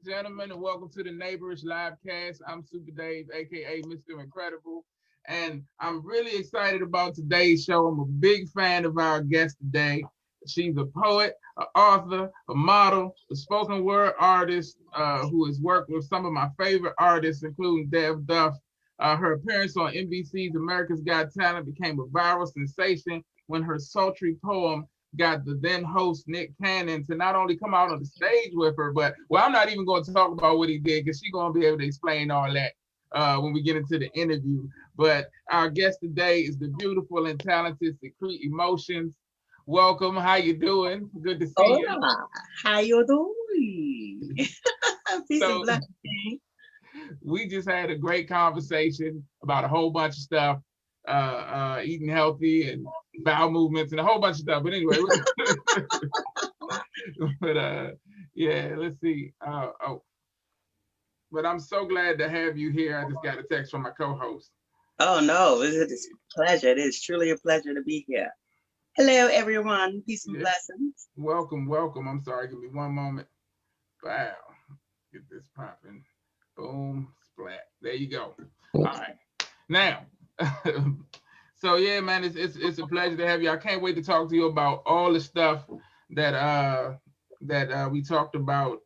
gentlemen, and welcome to the Neighborish livecast. I'm Super Dave, aka Mr. Incredible, and I'm really excited about today's show. I'm a big fan of our guest today. She's a poet, an author, a model, a spoken word artist who has worked with some of my favorite artists, including Dev Duff. Her appearance on NBC's America's Got Talent became a viral sensation when her sultry poem got the then host Nick Cannon to not only come out on the stage with her, but I'm not even going to talk about what he did because she's going to be able to explain all that when we get into the interview. But our guest today is the beautiful and talented Secrete Emotions. Welcome. How you doing? Good to see you. How you doing? Peace and blessings. We just had a great conversation about a whole bunch of stuff, eating healthy and bowel movements and a whole bunch of stuff. But anyway, yeah, let's see. But I'm so glad to have you here. I just got a text from my co-host. Oh no, it's a pleasure. It is truly a pleasure to be here. Hello, everyone. Peace and blessings. Welcome, welcome. I'm sorry. Give me one moment. Wow. Get this popping. Boom, splat. There you go. All right. Now, so yeah, man, it's a pleasure to have you. I can't wait to talk to you about all the stuff that we talked about.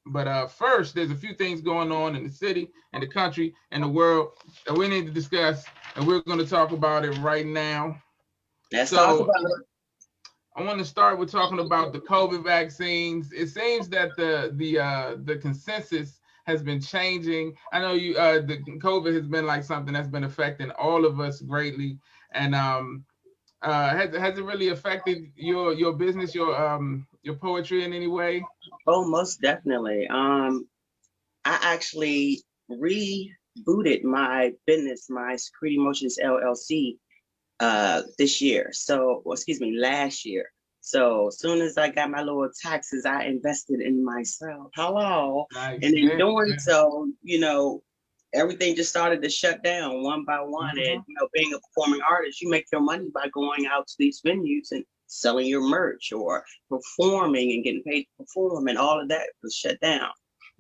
But first, there's a few things going on in the city and the country and the world that we need to discuss, and we're going to talk about it right now. Let's talk about it. I want to start with talking about the COVID vaccines. It seems that the consensus has been changing. I know the COVID has been like something that's been affecting all of us greatly, and has it really affected your business, your poetry in any way? Oh, most definitely. I actually rebooted my business, my Secrete Emotions LLC, this year. Last year. So as soon as I got my little taxes, I invested in myself. Hello. Nice. And in doing so, everything just started to shut down one by one. And being a performing artist, you make your money by going out to these venues and selling your merch or performing and getting paid to perform, and all of that was shut down.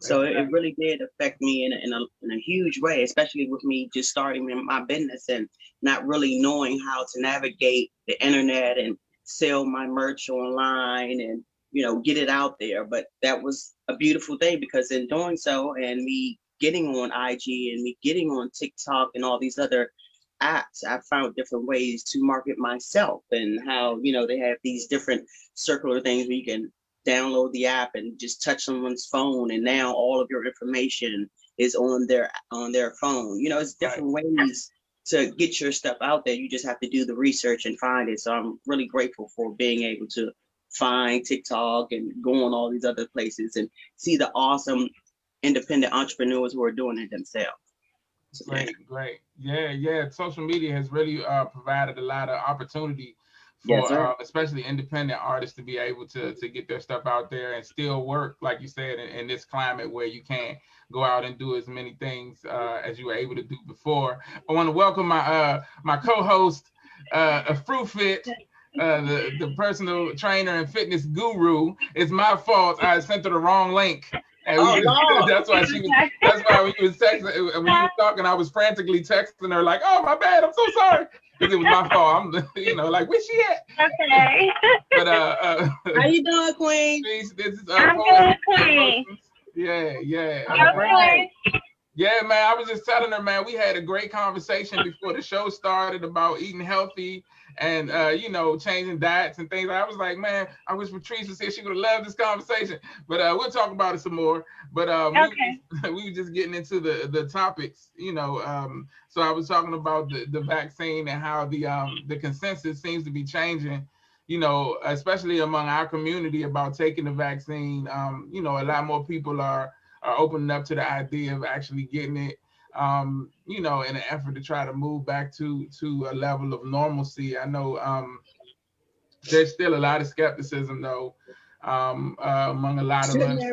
So it really did affect me in a huge way, especially with me just starting my business and not really knowing how to navigate the internet and sell my merch online and, get it out there. But that was a beautiful thing, because in doing so, and me getting on IG and me getting on TikTok and all these other apps, I found different ways to market myself, and how, they have these different circular things where you can download the app and just touch someone's phone, and now all of your information is on their phone. It's different ways to get your stuff out there. You just have to do the research and find it. So I'm really grateful for being able to find TikTok and go on all these other places and see the awesome independent entrepreneurs who are doing it themselves. So, Great. Yeah. Social media has really provided a lot of opportunity for especially independent artists to be able to get their stuff out there and still work, like you said, in this climate where you can't go out and do as many things as you were able to do before. I want to welcome my co-host, Fruit Fit, the personal trainer and fitness guru. It's my fault. I sent her the wrong link. And that's why when you was texting, when you were talking, I was frantically texting her like, "Oh, my bad. I'm so sorry." Because it was my fault. I'm, like, where's she at? Okay. But how you doing, Queen? This is I'm good, Queen. Yeah. All right. Yeah, man. I was just telling her, man, we had a great conversation before the show started about eating healthy and changing diets and things. I was like, man, I wish Patrice was here. She would have loved this conversation. But we'll talk about it some more. But we were just getting into the topics, So I was talking about the vaccine and how the consensus seems to be changing, especially among our community about taking the vaccine. A lot more people are opening up to the idea of actually getting it, in an effort to try to move back to a level of normalcy. I know there's still a lot of skepticism, though, among a lot of us.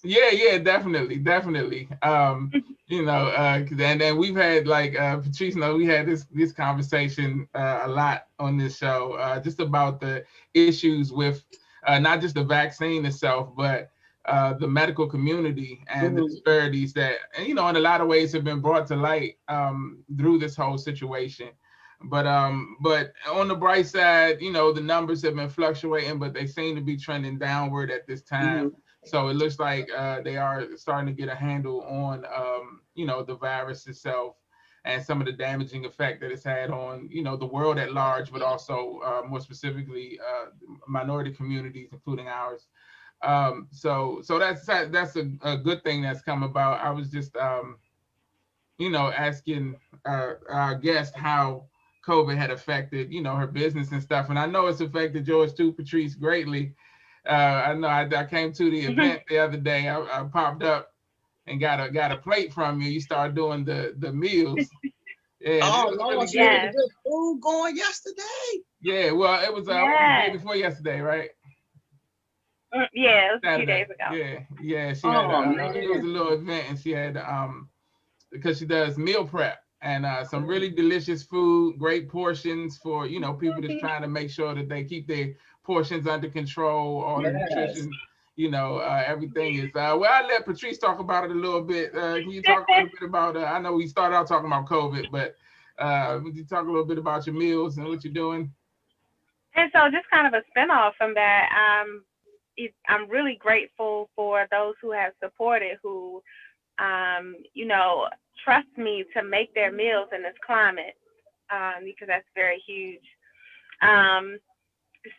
Yeah, definitely. And then we've had, like Patrice, we had this conversation a lot on this show, just about the issues with not just the vaccine itself, but the medical community and the disparities that, you know, in a lot of ways have been brought to light through this whole situation. But on the bright side, you know, the numbers have been fluctuating, but they seem to be trending downward at this time. So it looks like they are starting to get a handle on, you know, the virus itself and some of the damaging effect that it's had on, you know, the world at large, but also more specifically minority communities, including ours. So that's a good thing that's come about. I was just, you know, asking our guest how COVID had affected, you know, her business and stuff. And I know it's affected yours too, Patrice, greatly. I know I came to the event the other day. I popped up and got a plate from you. You started doing the meals. Yeah, oh, Lord, really you had a good food going yesterday. Yeah, well, it was the day before yesterday, right? Yeah, it was Saturday. 2 days ago. Yeah. She had it was a little event, and she had because she does meal prep and some really delicious food, great portions for, you know, people that's trying to make sure that they keep their portions under control, all the nutrition. You know, everything is. Well, I'll let Patrice talk about it a little bit. Can you talk a little bit about? I know we started out talking about COVID, but would you talk a little bit about your meals and what you're doing? And so, just kind of a spinoff from that, I'm really grateful for those who have supported, who, you know, trust me to make their meals in this climate, because that's very huge.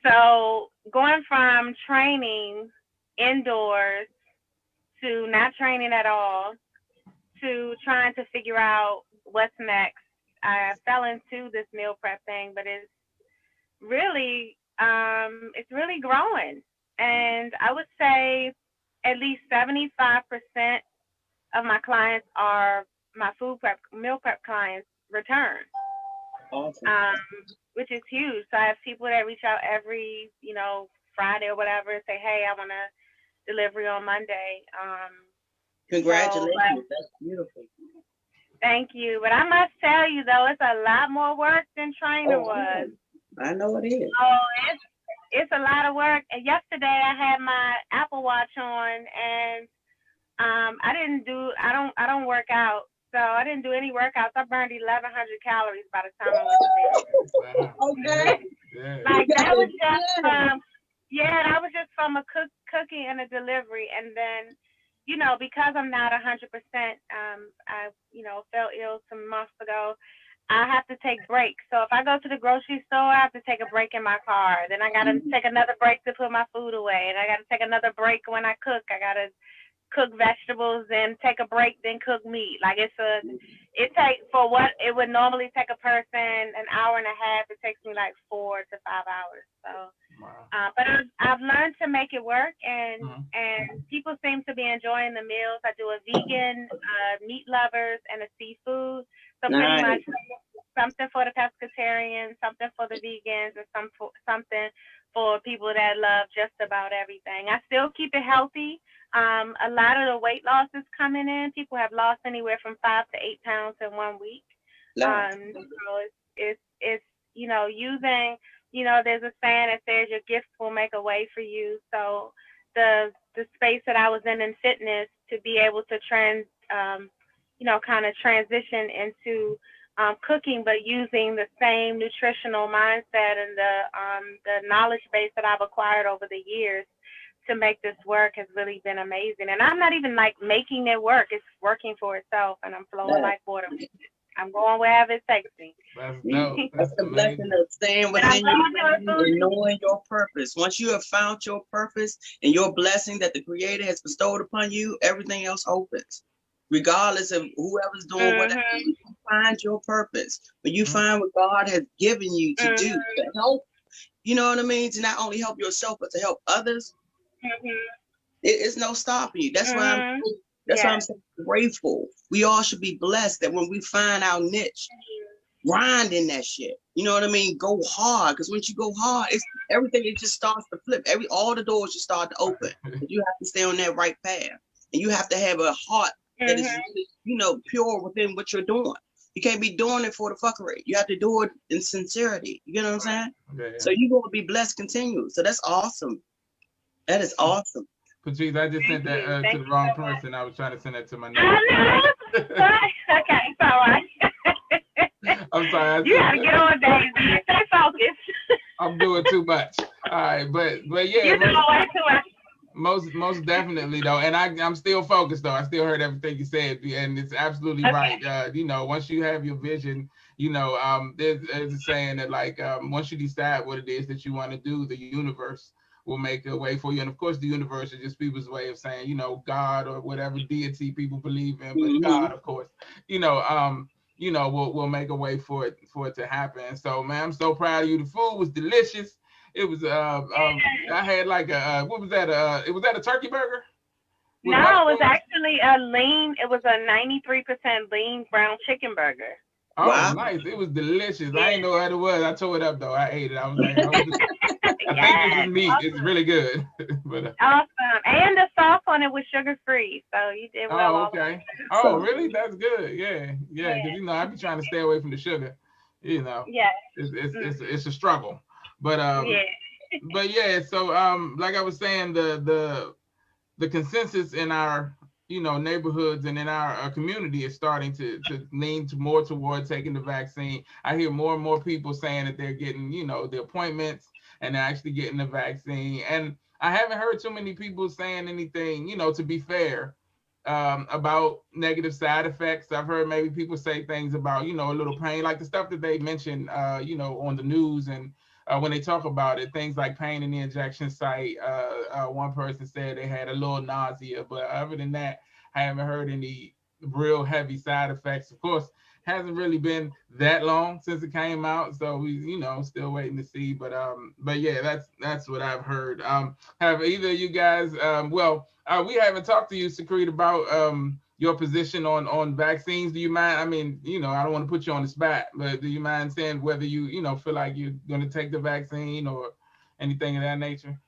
So going from training indoors to not training at all to trying to figure out what's next, I fell into this meal prep thing, but it's really growing. And I would say at least 75% of my clients are my meal prep clients return. Awesome. Which is huge. So I have people that reach out every, you know, Friday or whatever and say, hey, I want a delivery on Monday. Congratulations. That's beautiful. Thank you. But I must tell you, though, it's a lot more work than training was. I know it is. Oh, it's a lot of work. And yesterday I had my Apple Watch on, and I don't work out. So I didn't do any workouts. I burned 1,100 calories by the time I went to bed. Okay. Like that was just that was just from a cooking and a delivery. And then, you know, because I'm not 100%, I, you know, fell ill some months ago. I have to take breaks. So if I go to the grocery store, I have to take a break in my car. Then I got to take another break to put my food away. And I got to take another break when I cook. I got to cook vegetables and take a break, then cook meat. Like it takes, for what it would normally take a person an hour and a half, it takes me like 4 to 5 hours. So, but I've learned to make it work, and people seem to be enjoying the meals. I do a vegan, meat lovers, and a seafood. So pretty much something for the pescatarians, something for the vegans, and something for people that love just about everything. I still keep it healthy. A lot of the weight loss is coming in. People have lost anywhere from 5 to 8 pounds in 1 week. So it's you know, using, you know, there's a saying that says your gifts will make a way for you. So the space that I was in fitness, to be able to you know, kind of transition into cooking, but using the same nutritional mindset and the knowledge base that I've acquired over the years to make this work has really been amazing. And I'm not even like making it work. It's working for itself, and I'm flowing like water with it. I'm going wherever it takes me. That's the blessing of staying within you and knowing your purpose. Once you have found your purpose and your blessing that the Creator has bestowed upon you, everything else opens. Regardless of whoever's doing whatever, you find your purpose. When you find what God has given you to do, to help, you know what I mean? To not only help yourself, but to help others. It's no stopping you. That's why I'm so grateful. We all should be blessed that when we find our niche, grind in that shit. You know what I mean? Go hard, because once you go hard, it's everything. It just starts to flip. All the doors just start to open. But you have to stay on that right path, and you have to have a heart that is really, you know, pure within what you're doing. You can't be doing it for the fuckery. You have to do it in sincerity. You know what I'm saying? So you're going to be blessed continually. So that's awesome. That is awesome. Patrice, I just sent that to the wrong person. I was trying to send that to my neighbor. Okay, sorry. I'm sorry. You gotta get on, Daisy. Stay focused. I'm doing too much. All right, but yeah. You know way too much. Most definitely though, and I'm still focused though. I still heard everything you said, and it's absolutely right. You know, once you have your vision, you know, there's a saying that like once you decide what it is that you want to do, the universe will make a way for you. And of course, the universe is just people's way of saying, you know, God or whatever deity people believe in, but God, of course, you know, will make a way for it to happen. So man, I'm so proud of you. The food was delicious. It was I had like a what was that? It was that a turkey burger? No, it was actually a lean. It was a 93% lean brown chicken burger. Oh, wow. Nice! It was delicious. Yeah. I didn't know what it was. I tore it up though. I ate it. I was like, I think this is meat. Awesome. It's really good. But, awesome. And the sauce on it was sugar free, so you did well. Oh, okay. Oh, really? That's good. Yeah. Because you know I be trying to stay away from the sugar. You know. Yeah. It's a struggle. But yeah, so like I was saying, the consensus in our neighborhoods and in our community is starting to lean more toward taking the vaccine. I hear more and more people saying that they're getting the appointments and they're actually getting the vaccine. And I haven't heard too many people saying anything, to be fair, about negative side effects. I've heard maybe people say things about a little pain, like the stuff that they mentioned on the news and when they talk about it, things like pain in the injection site. One person said they had a little nausea, but other than that, I haven't heard any real heavy side effects. Of course, hasn't really been that long since it came out, so we, still waiting to see. But yeah, that's what I've heard. Have either of you guys? We haven't talked to you, Secrete, about your position on vaccines. Do you mind? I mean, I don't want to put you on the spot, but do you mind saying whether you, feel like you're going to take the vaccine or anything of that nature?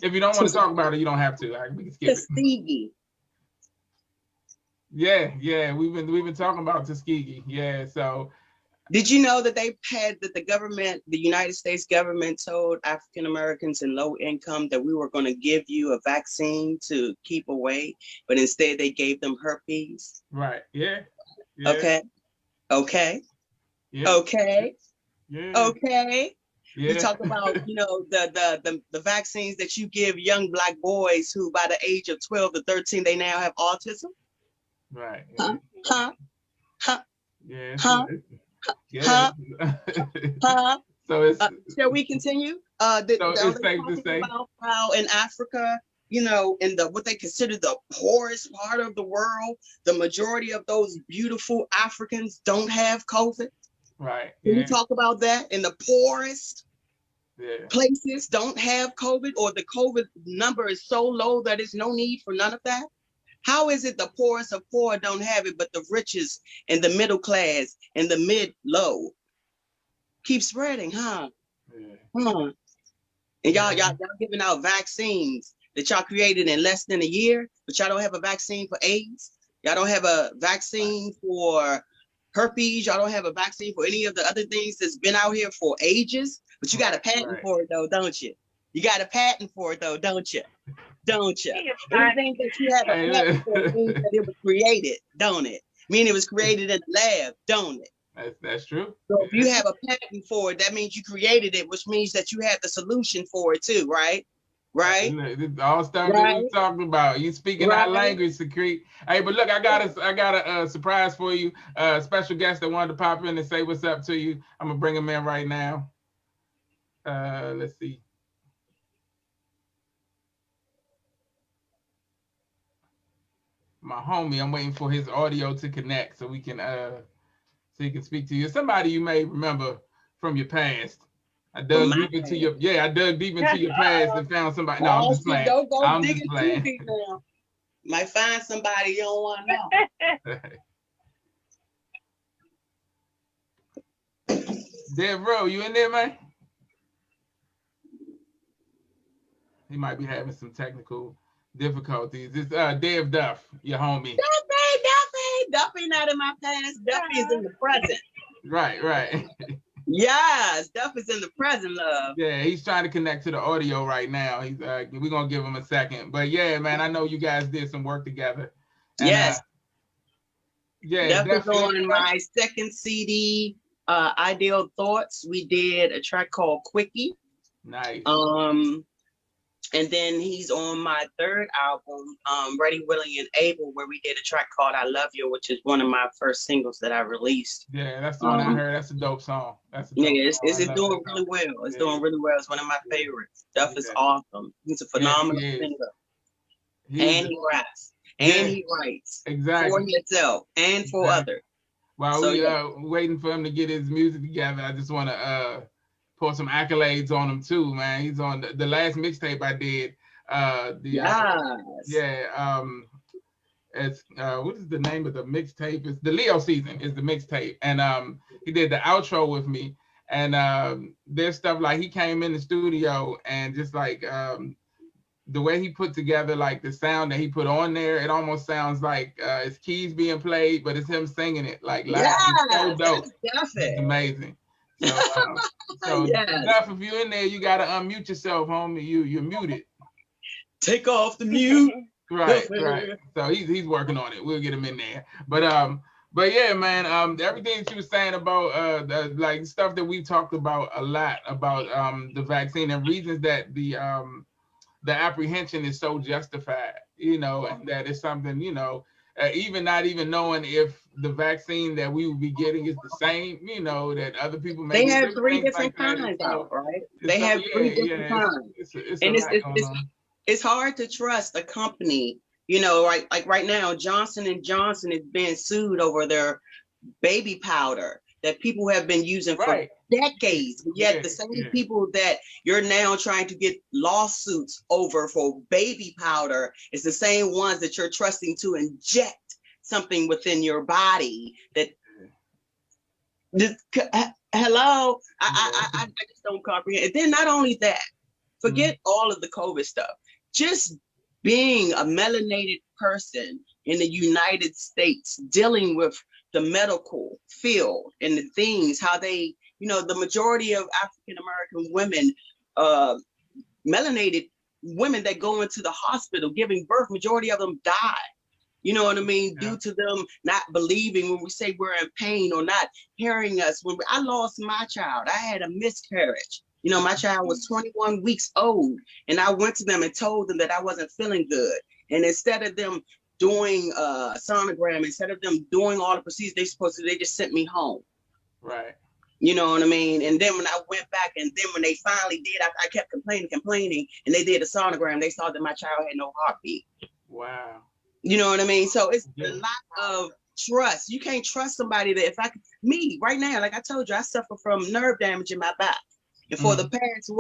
If you don't want to talk about it, you don't have to. We can skip Tuskegee. it. Yeah, we've been talking about Tuskegee. Yeah, so. Did you know that the United States government told African Americans in low income that we were going to give you a vaccine to keep away, but instead they gave them herpes? Right. Yeah. Okay. Yeah. Okay. Yeah. Okay. Yeah. We talk about, the vaccines that you give young Black boys who by the age of 12 to 13, they now have autism. Right. Yeah. Huh? Yeah. Huh? Yeah. So it's. Shall we continue? It's safe to say about how in Africa, in what they consider the poorest part of the world, the majority of those beautiful Africans don't have COVID. Right. Can you talk about that? In the poorest places don't have COVID, or the COVID number is so low that there's no need for none of that? How is it the poorest of poor don't have it, but the richest and the middle class and the mid-low keep spreading, huh? Yeah. And y'all giving out vaccines that y'all created in less than a year, but y'all don't have a vaccine for AIDS. Y'all don't have a vaccine for herpes. Y'all don't have a vaccine for any of the other things that's been out here for ages, but you got a patent for it though, don't you? You got a patent for it though, don't you? Don't you? Anything that you have a patent for means that it was created, don't it? Meaning it was created in the lab, don't it? That's true. So if you have a patent for it, that means you created it, which means that you have the solution for it too, right? Right? All stuff that we're talking about. You speaking our language, Secrete. Hey, but look, I got a surprise for you. Special guest that wanted to pop in and say what's up to you. I'm gonna bring him in right now. Let's see. My homie, I'm waiting for his audio to connect so we can so he can speak to you. Somebody you may remember from your past. I dug deep into your past and found somebody. No, I'm just playing. Don't go digging too deep now. Might find somebody you don't want to know. Dev Rowe, you in there, man? He might be having some technical difficulties. It's Dev Duff, your homie. Duffy not in my past. Duffy is in the present. Right. Yes, Duff is in the present, love. Yeah, he's trying to connect to the audio right now. He's we're gonna give him a second. But yeah, man, I know you guys did some work together. And, yes. Yeah, Duff is on my second CD, Ideal Thoughts. We did a track called Quickie. Nice. And then he's on my third album, Ready, Willing, and Able, where we did a track called I Love You, which is one of my first singles that I released. Yeah, that's the one I heard. That's a dope song. That's a dope song. It's doing really well. It's doing really well. It's one of my favorites. Duff is awesome. He's a phenomenal singer. And he raps. And he writes. Exactly. For himself and for others. While we waiting for him to get his music together, I just want to pour some accolades on him too, man. He's on the last mixtape I did. It's what is the name of the mixtape? It's the Leo Season is the mixtape, and he did the outro with me. And there's stuff like he came in the studio and just like the way he put together like the sound that he put on there, it almost sounds like it's keys being played, but it's him singing it like live. It's so dope. It's amazing. So Duff, if you're in there, you gotta unmute yourself, homie. You're muted. Take off the mute. Right. So he's working on it. We'll get him in there. But yeah, man. Everything that you were saying about the like stuff that we talked about a lot about the vaccine and reasons that the apprehension is so justified, you know, and that it's something, you know, even not even knowing if the vaccine that we will be getting is the same, you know, that other people may. They have three different kinds out, right? They have three different kinds. It's hard to trust a company, you know, right? Like right now, Johnson & Johnson is being sued over their baby powder that people have been using for decades. Yet the same people that you're now trying to get lawsuits over for baby powder is the same ones that you're trusting to inject something within your body that hello, I just don't comprehend. And then not only that, forget all of the COVID stuff. Just being a melanated person in the United States, dealing with the medical field and the things, how they, you know, the majority of African-American women, melanated women that go into the hospital giving birth, majority of them die. You know what I mean? Due to them not believing when we say we're in pain or not hearing us. When I lost my child, I had a miscarriage. You know, my child was 21 weeks old, and I went to them and told them that I wasn't feeling good. And instead of them doing sonogram, instead of them doing all the procedures they supposed to, they just sent me home. Right. You know what I mean? And then when I went back, and then when they finally did, I kept complaining, and they did a sonogram, they saw that my child had no heartbeat. Wow. You know what I mean? So it's a lot of trust. You can't trust somebody that me right now, like I told you, I suffer from nerve damage in my back. And for the past,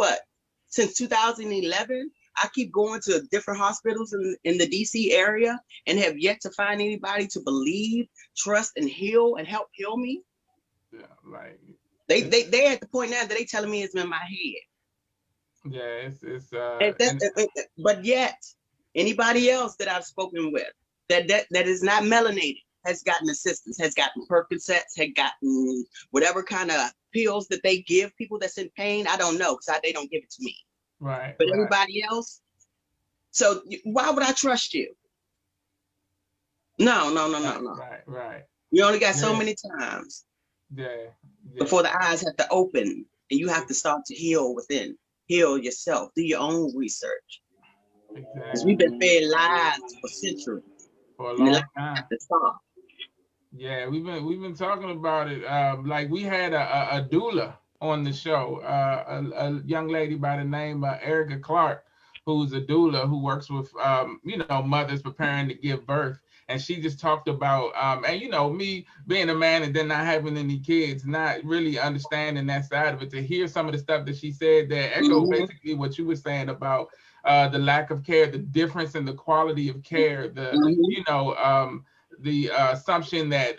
since 2011, I keep going to different hospitals in the DC area and have yet to find anybody to believe, trust, and heal and help heal me. Yeah, like they're at the point now that they telling me it's in my head. Yeah, but yet anybody else that I've spoken with that is not melanated has gotten assistance, has gotten Percocets, had gotten whatever kind of pills that they give people that's in pain. I don't know, because they don't give it to me. Right. But everybody else. So why would I trust you? No. Right. You only got so many times. Before the eyes have to open, and you have to start to heal within. Heal yourself. Do your own research. Exactly. Because we've been fed lies for centuries. For a long time. Yeah, we've been talking about it. Like we had a doula on the show, a young lady by the name of Erica Clark, who's a doula who works with mothers preparing to give birth. And she just talked about and you know, me being a man and then not having any kids, not really understanding that side of it, to hear some of the stuff that she said that echo basically what you were saying about the lack of care, the difference in the quality of care, the assumption that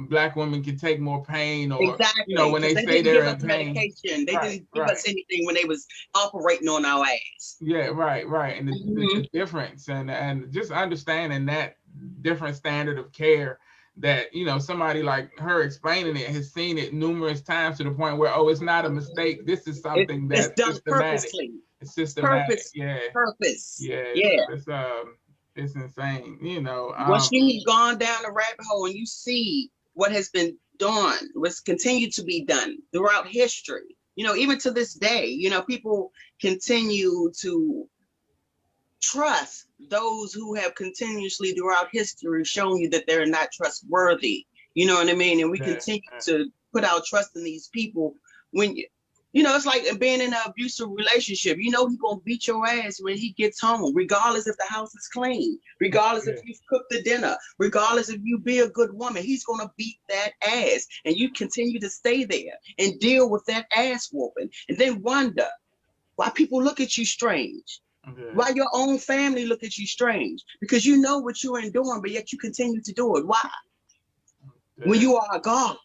Black women can take more pain, or you know, when they say they're in pain, medication. They didn't give us anything when they was operating on our ass. Yeah, right, and the difference, and just understanding that different standard of care that, you know, somebody like her explaining it has seen it numerous times to the point where, oh, it's not a mistake. This is something It's that's done systematic. purposely. It's systematic. Purpose. Yeah. Purpose. Yeah. Yeah. It's insane. You know. Once you've gone down a rabbit hole and you see what has been done, what's continued to be done throughout history, you know, even to this day, you know, people continue to trust those who have continuously throughout history shown you that they're not trustworthy. You know what I mean? And we continue to put our trust in these people when you know, it's like being in an abusive relationship. You know, he's going to beat your ass when he gets home, regardless if the house is clean, regardless if you've cooked the dinner, regardless if you be a good woman. He's going to beat that ass. And you continue to stay there and deal with that ass whooping. And then wonder why people look at you strange. Why your own family look at you strange. Because you know what you're enduring, but yet you continue to do it. Why? When you are a God,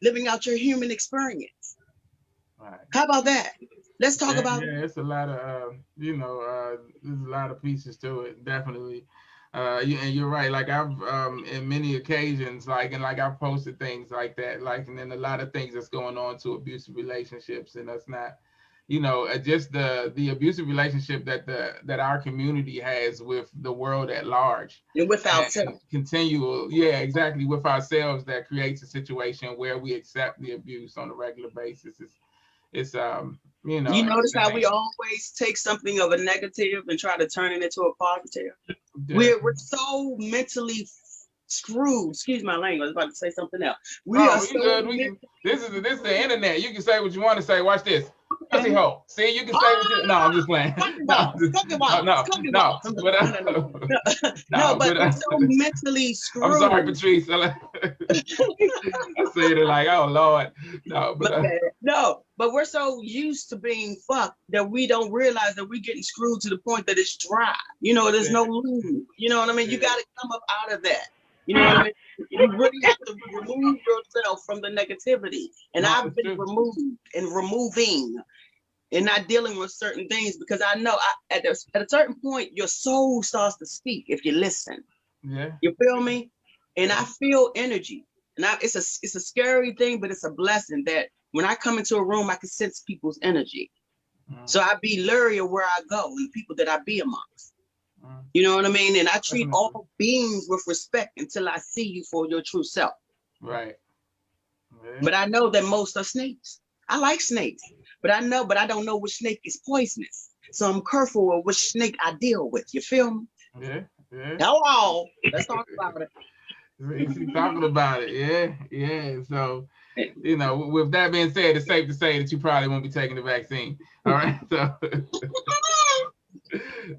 living out your human experience. Right. How about that? Let's talk about. Yeah, it's a lot of you know, there's a lot of pieces to it, definitely. And you're right. Like I've in many occasions, like I've posted things like that, like, and then a lot of things that's going on to abusive relationships, and that's not, you know, just the abusive relationship that our community has with the world at large. And with ourselves. Continual, yeah, exactly, with ourselves, that creates a situation where we accept the abuse on a regular basis. It's you know. You notice how we always take something of a negative and try to turn it into a positive? Yeah. We're so mentally screwed. Excuse my language. I was about to say something else. This is the internet. You can say what you want to say. Watch this. See, you can say what you. No, I'm just playing. No, but we're so mentally screwed. I'm sorry, Patrice. I said it like, oh Lord, but we're so used to being fucked that we don't realize that we're getting screwed to the point that it's dry. You know, there's no lube. You know what I mean? You got to come up out of that. You know what I mean? You really have to remove yourself from the negativity. And I've been removed and removing and not dealing with certain things because I know at a certain point, your soul starts to speak if you listen. Yeah. You feel me? And I feel energy. And it's a scary thing, but it's a blessing that when I come into a room, I can sense people's energy. So I be leery of where I go and the people that I be amongst. You know what I mean? And I treat all beings with respect until I see you for your true self. Right. But I know that most are snakes. I like snakes, but I don't know which snake is poisonous. So I'm careful of which snake I deal with. You feel me? Yeah. Hello. Let's talk about it. She's talking about it. Yeah. So, you know, with that being said, it's safe to say that you probably won't be taking the vaccine. All right.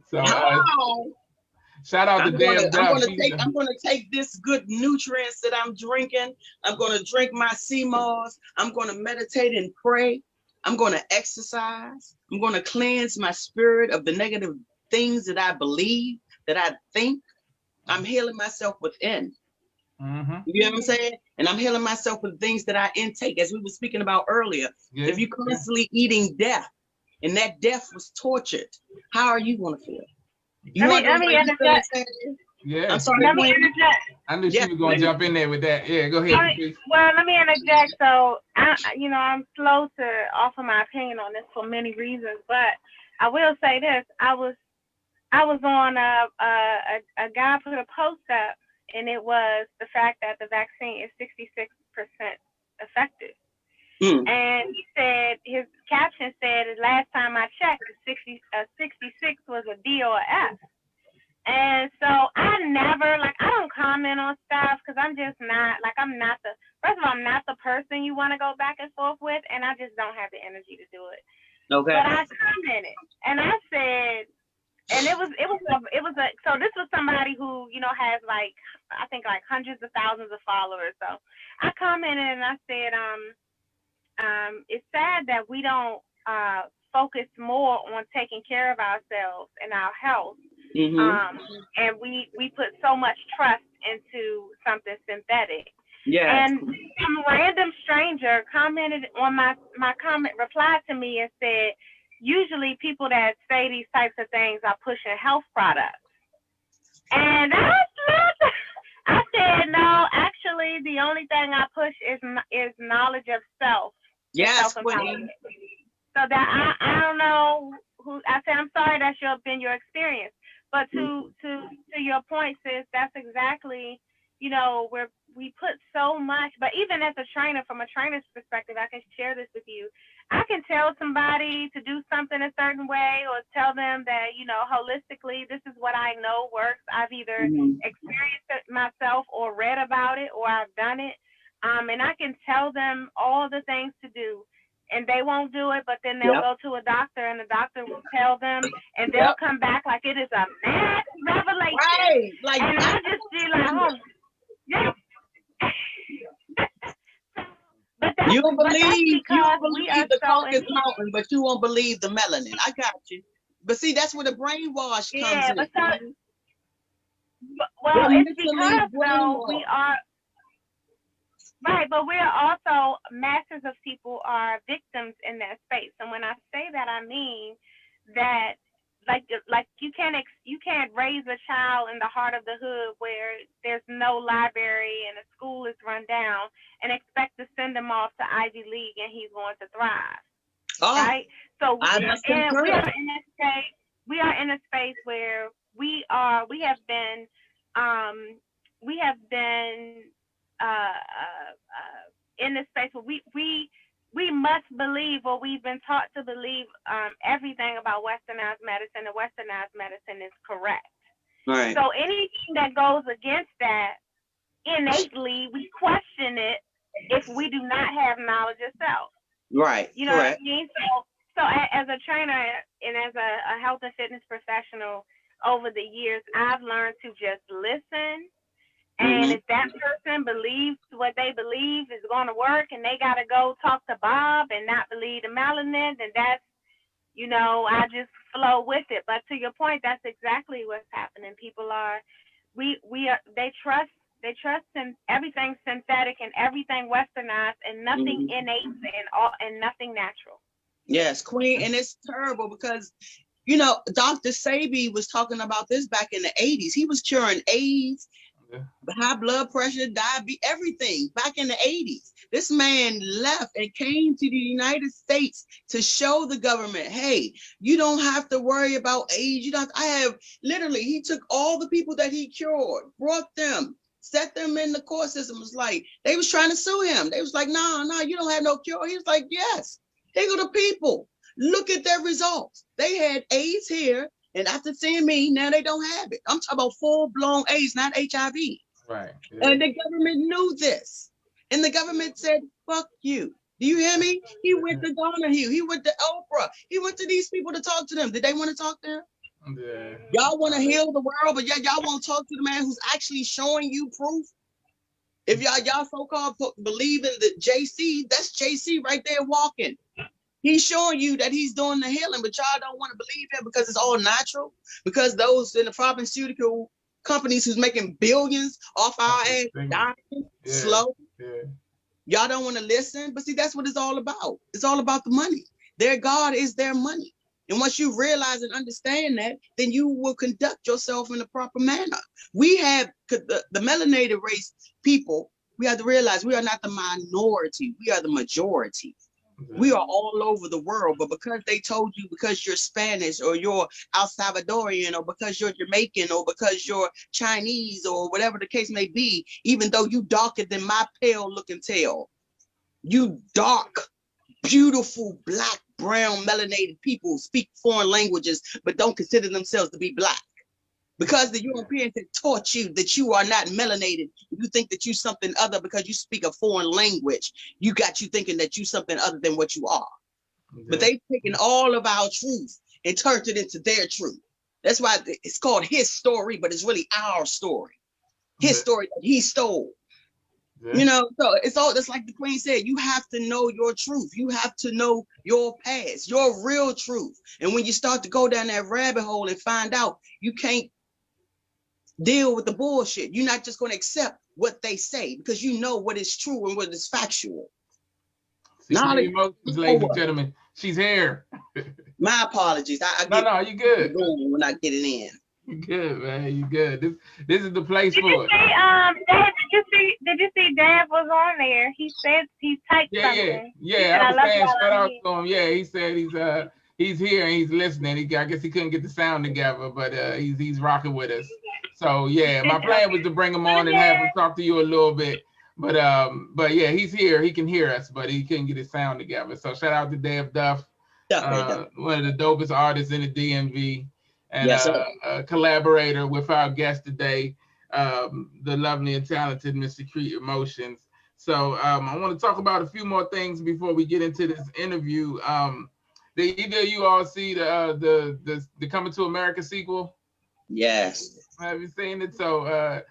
So shout out to Dan. I'm gonna take this good nutrients that I'm drinking. I'm gonna drink my sea moss. I'm gonna meditate and pray. I'm gonna exercise. I'm gonna cleanse my spirit of the negative things that I believe, that I think. I'm healing myself within. You know what I'm saying? And I'm healing myself with things that I intake, as we were speaking about earlier. Yeah. If you're constantly eating death, and that death was tortured, how are you going to feel? Let me interject. Yeah. I'm sorry. Let me interject. I knew she was going to jump in there with that. Yeah, go ahead. Well, let me interject. So, I'm slow to offer my opinion on this for many reasons, but I will say this: I was on a guy put a post up, and it was the fact that the vaccine is 66% effective. And he said, his caption said, last time I checked, 66 was a D or a F. And so I don't comment on stuff because I'm just not, first of all, I'm not the person you want to go back and forth with, and I just don't have the energy to do it. Okay. But I commented, and I said, and so this was somebody who, has I think hundreds of thousands of followers. So I commented and I said, it's sad that we don't focus more on taking care of ourselves and our health. And we put so much trust into something synthetic. Yeah. And some random stranger commented on my comment, replied to me and said, usually people that say these types of things are pushing health products. And I said, no, actually, initially, the only thing I push is knowledge of self. Yes, Self-empowerment. So that I don't know who I say. I'm sorry that's been your experience, but to your point, sis, that's exactly, where we put so much. But even as a trainer, from a trainer's perspective, I can share this with you. I can tell somebody to do something a certain way, or tell them that, holistically, this is what I know works. I've either experienced it myself or read about it, or I've done it. And I can tell them all the things to do, and they won't do it, but then they'll go to a doctor, and the doctor will tell them, and they'll come back like it is a mad revelation. Right. Like, and I just be like, oh, yeah. But that's, you don't believe the Caucasus so Mountain, but you won't believe the melanin. I got you. But see, that's where the brainwash comes in. Well, it's because, though, we are. Right, but we're also, masses of people are victims in that space. And when I say that, I mean that, like you can't raise a child in the heart of the hood where there's no library and the school is run down and expect to send him off to Ivy League and he's going to thrive. Right? So we are in a space where we have been in this space where we must believe what we've been taught to believe. Everything about westernized medicine and westernized medicine is correct. Right. So anything that goes against that, innately we question it if we do not have knowledge of self. Right. You know what I mean? So as a trainer and as a health and fitness professional over the years, I've learned to just listen. And if that person believes what they believe is going to work, and they got to go talk to Bob and not believe the melanin, then that's, I just flow with it. But to your point, that's exactly what's happening. People they trust in everything synthetic and everything westernized, and nothing innate and nothing natural. Yes, Queen, and it's terrible because, Dr. Sebi was talking about this back in the 80s. He was curing AIDS, high blood pressure, diabetes, everything back in the 80s. This man left and came to the United States to show the government, hey, you don't have to worry about AIDS. He took all the people that he cured, brought them, set them in the court system. It was like, they was trying to sue him. They was like, no, you don't have no cure. He was like, yes, here go the people. Look at their results. They had AIDS here. And after seeing me, now they don't have it. I'm talking about full-blown AIDS, not HIV. Right. Yeah. And the government knew this. And the government said, fuck you. Do you hear me? He went to Donahue. He went to Oprah. He went to these people to talk to them. Did they want to talk to him? Yeah. Y'all want to heal the world, but y'all won't talk to the man who's actually showing you proof? If y'all so-called believe in the JC, that's JC right there walking. He's showing you that he's doing the healing, but y'all don't want to believe him because it's all natural. Because those in the pharmaceutical companies who's making billions off our ass dying slow. Yeah. Y'all don't want to listen. But see, that's what it's all about. It's all about the money. Their God is their money. And once you realize and understand that, then you will conduct yourself in a proper manner. We have the melanated race people. We have to realize we are not the minority. We are the majority. We are all over the world, but because they told you because you're Spanish or you're El Salvadorian or because you're Jamaican or because you're Chinese or whatever the case may be, even though you darker than my pale looking tail, you dark, beautiful, black, brown, melanated people speak foreign languages, but don't consider themselves to be black. Because the Europeans have taught you that you are not melanated. You think that you're something other because you speak a foreign language. You thinking that you're something other than what you are. Okay. But they've taken all of our truth and turned it into their truth. That's why it's called his story, but it's really our story. His story that he stole. Yeah. So it's all, that's like the Queen said, you have to know your truth. You have to know your past, your real truth. And when you start to go down that rabbit hole and find out, you can't deal with the bullshit. You're not just going to accept what they say because you know what is true and what is factual. Secrete Emotions, ladies and gentlemen. She's here. My apologies. No, you good. When I get it in. You good, man. You good. This is the place for it. David, Did you see Dad was on there? He said he typed something. Yeah. I was saying shout out to him. Yeah, he said he's here and he's listening. I guess he couldn't get the sound together, but he's rocking with us. So yeah, my plan was to bring him on and have him talk to you a little bit. But yeah, he's here. He can hear us, but he couldn't get his sound together. So shout out to Dave Duff, one of the dopest artists in the DMV, and a collaborator with our guest today, the lovely and talented Miss Secrete Emotions. So I want to talk about a few more things before we get into this interview. Did either of you all see the Coming to America sequel? Yes. Have you seen it? So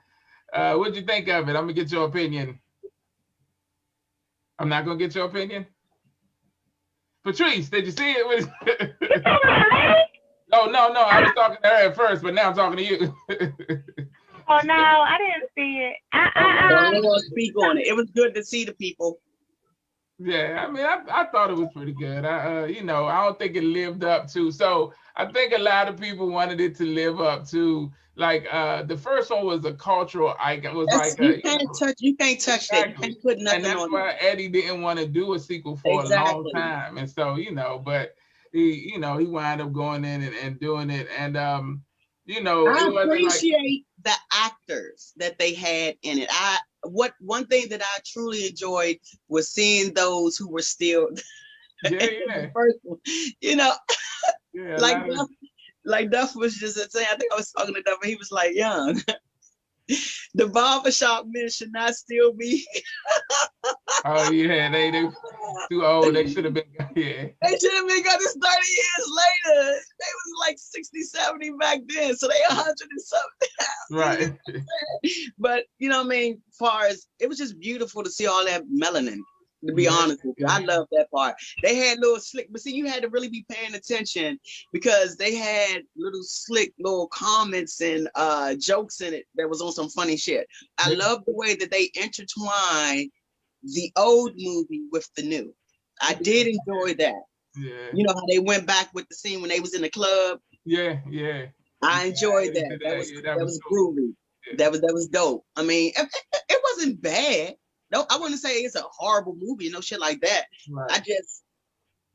what'd you think of it? I'm gonna get your opinion. I'm not gonna get your opinion. Patrice, did you see it? No. I was talking to her at first, but now I'm talking to you. Oh no, I didn't see it. I don't want to speak on it. It was good to see the people. Yeah, I mean, I thought it was pretty good. I don't think it lived up to. So I think a lot of people wanted it to live up to. Like the first one was a cultural icon. It was you can't touch that. You can't put nothing on it. And that's why Eddie didn't want to do a sequel for a long time. And so but he wound up going in and doing it. And I appreciate the actors that they had in it. One thing that I truly enjoyed was seeing those who were still in the first one. Like Duff was just saying, I think I was talking to Duff, and he was like, young. The barbershop men should not still be. Oh yeah, they too old. They should have been They should have been got this 30 years later. They was like 60, 70 back then, so they 100 and something. Right. But as far as it was just beautiful to see all that melanin. To be honest with you, I love that part. They had little slick, but see, you had to really be paying attention because they had little slick little comments and jokes in it that was on some funny shit. I love the way that they intertwined the old movie with the new. I did enjoy that. Yeah. You know how they went back with the scene when they was in the club. Yeah. I enjoyed that. That was groovy. Yeah. That was dope. I mean, it wasn't bad. No, I wouldn't say it's a horrible movie, no shit like that. Right.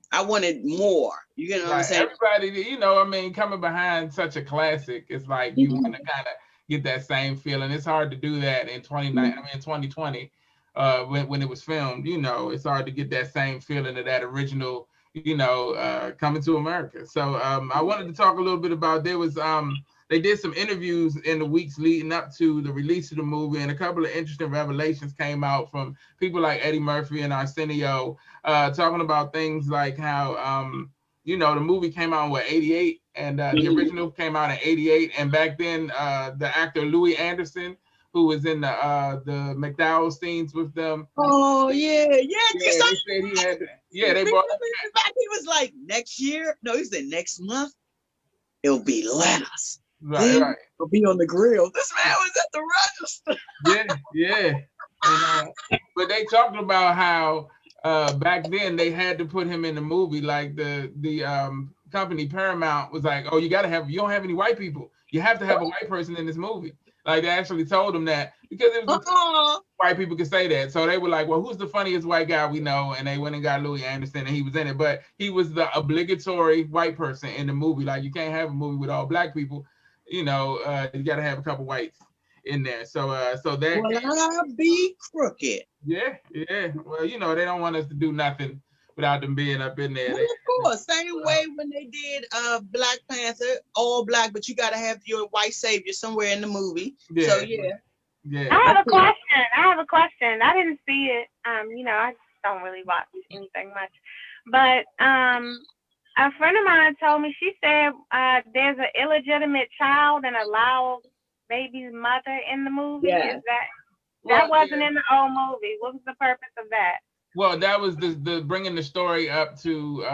I wanted more. You know what I'm saying? Everybody, coming behind such a classic, it's like you want to kind of get that same feeling. It's hard to do that in 2020, when it was filmed. It's hard to get that same feeling of that original, Coming to America. So I wanted to talk a little bit about they did some interviews in the weeks leading up to the release of the movie, and a couple of interesting revelations came out from people like Eddie Murphy and Arsenio, talking about things like how, the movie came out in 88, and the original came out in 88, and back then the actor Louis Anderson, who was in the McDowell scenes with them. Oh yeah. They said he had. They brought him back. He was like, next year? No, he said next month. It'll be last. Right. It'll be on the grill. This man was at the register. Yeah. And, but they talked about how back then they had to put him in the movie. Like the company Paramount was like, oh, you don't have any white people. You have to have a white person in this movie. Like they actually told him that because it was white people could say that. So they were like, well, who's the funniest white guy we know? And they went and got Louis Anderson, and he was in it. But he was the obligatory white person in the movie. Like you can't have a movie with all black people. You got to have a couple whites in there. So that. Well, I'll be crooked. Yeah. Well, they don't want us to do nothing without them being up in there. Well, of course, same way when they did Black Panther, all black, but you got to have your white savior somewhere in the movie. Yeah. So yeah. I have a question. I didn't see it. I just don't really watch anything much, but a friend of mine told me, she said there's an illegitimate child and a loud baby's mother in the movie. Yeah. Is that wasn't in the old movie? What was the purpose of that? Well, that was the bringing the story up to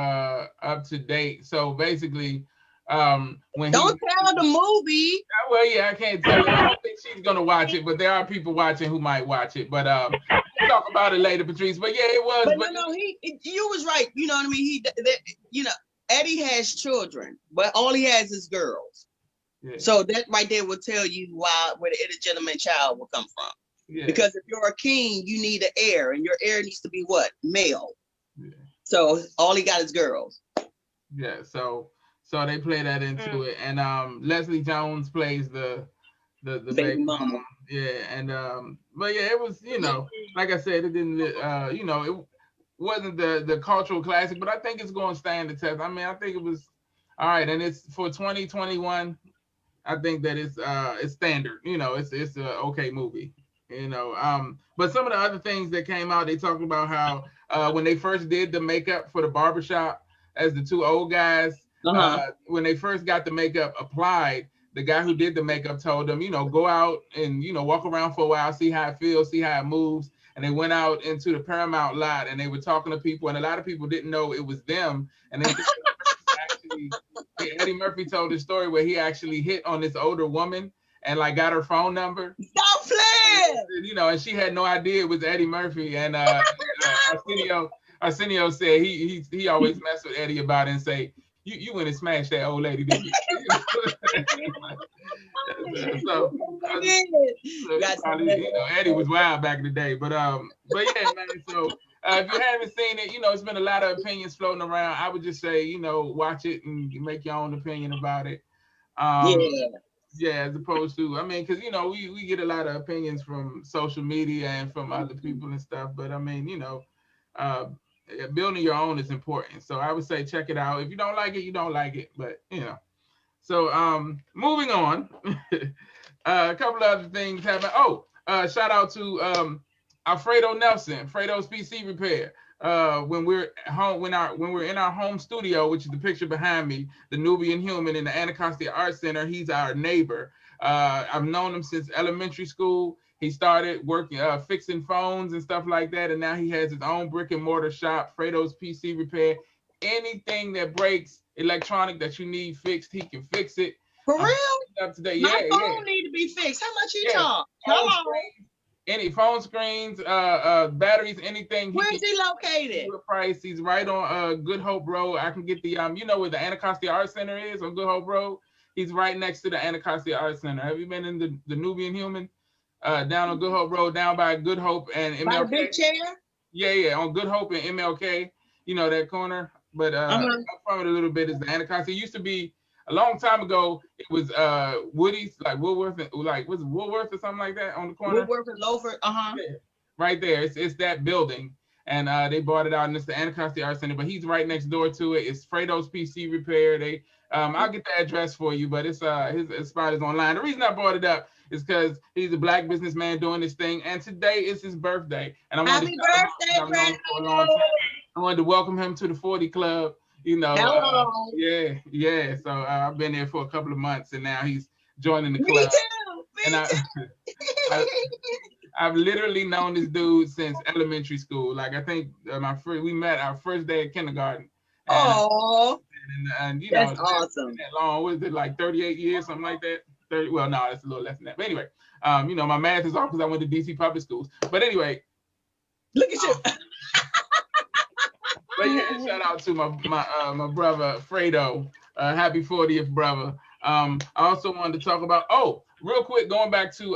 date. So basically, when don't tell the movie. Well, yeah, I can't tell. I don't think she's gonna watch it, but there are people watching who might watch it. But we'll talk about it later, Patrice. But yeah, it was. But no, you was right. You know what I mean? Eddie has children, but all he has is girls. Yeah. So that right there will tell you where the illegitimate child will come from. Yeah. Because if you're a king, you need an heir, and your heir needs to be what? Male. Yeah. So all he got is girls. Yeah. So they play that into it, and Leslie Jones plays the baby mama. Yeah, and but yeah, it was, you know, like I said, it didn't you know, it wasn't the cultural classic, but I think it's going to stand the test. I mean, I think it was all right, and it's for 2021. I think that it's standard. You know, it's a okay movie. You know, but some of the other things that came out, they talked about how when they first did the makeup for the barbershop as the two old guys, when they first got the makeup applied, the guy who did the makeup told them, you know, go out and, you know, walk around for a while, see how it feels, see how it moves. And they went out into the Paramount lot and they were talking to people, and a lot of people didn't know it was them. And they actually, Eddie Murphy told this story where he actually hit on this older woman and like got her phone number. Stop playing! You know, and she had no idea it was Eddie Murphy. And Arsenio said he always mess with Eddie about it and say, you went and smashed that old lady, didn't you? so probably, you know, Eddie was wild back in the day. But yeah, man. So if you haven't seen it, you know, it's been a lot of opinions floating around. I would just say, you know, watch it and make your own opinion about it. Yeah, as opposed to, I mean, because, you know, we get a lot of opinions from social media and from other people and stuff. But I mean, you know, building your own is important. So I would say check it out. If you don't like it, you don't like it. But, you know. So moving on. A couple of other things happened. Oh, shout out to Alfredo Nelson, Fredo's PC Repair. When we're at home, when we're in our home studio, which is the picture behind me, the Nubian Human in the Anacostia Art Center, he's our neighbor. I've known him since elementary school. He started working, fixing phones and stuff like that, and now he has his own brick and mortar shop, Fredo's PC Repair. Anything that breaks electronic that you need fixed, he can fix it. For real? Up to date. My phone need to be fixed. How much you charge? Hello. Any phone screens, batteries, anything. Where's he located? Price. He's right on Good Hope Road. I can get the you know where the Anacostia Art Center is on Good Hope Road. He's right next to the Anacostia Art Center. Have you been in the Nubian Human? Down on Good Hope Road, down by Good Hope and MLK. By Big Chair? Yeah, on Good Hope and MLK. You know that corner. But up from it a little bit is the Anacostia. It used to be a long time ago. It was Woody's, like Woolworth, and like was it Woolworth or something like that on the corner. Woolworth and Loafer. Yeah, right there. It's that building, and they bought it out, and it's the Anacostia Art Center. But he's right next door to it. It's Fredo's PC Repair. They I'll get the address for you, but it's his spot is online. The reason I brought it up is because he's a black businessman doing this thing, and today is his birthday. And Happy birthday, Fredo! I wanted to welcome him to the 40 Club. You know, yeah. So I've been there for a couple of months, and now he's joining the club. Me too. I've literally known this dude since elementary school. Like I think we met our first day at kindergarten. Oh, and you that's know, awesome. That long, was it like 38 years, something like that? 30. Well, no, it's a little less than that. But anyway, you know, my math is off because I went to DC public schools. But anyway, look at you. But yeah, shout out to my brother Fredo. Happy 40th, brother. I also wanted to talk about real quick, going back to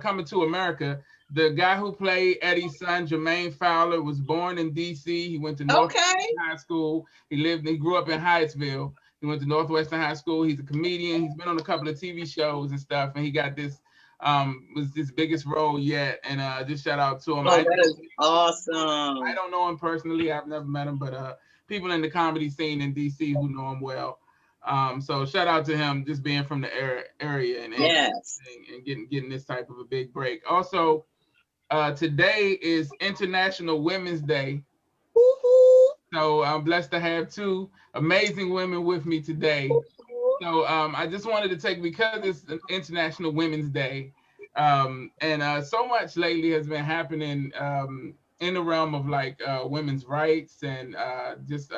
Coming to America. The guy who played Eddie's son, Jermaine Fowler, was born in D.C. He went to Northwestern High School. He grew up in Hyattsville. He went to Northwestern High School. He's a comedian. He's been on a couple of TV shows and stuff, and he got this was his biggest role yet. And just shout out to him. That is awesome. I don't know him personally. I've never met him, but people in the comedy scene in DC who know him well. So shout out to him just being from the area and getting this type of a big break. Also, today is International Women's Day. Woo-hoo. So I'm blessed to have two amazing women with me today. So I just wanted to take, because it's an International Women's Day, and so much lately has been happening in the realm of like women's rights and just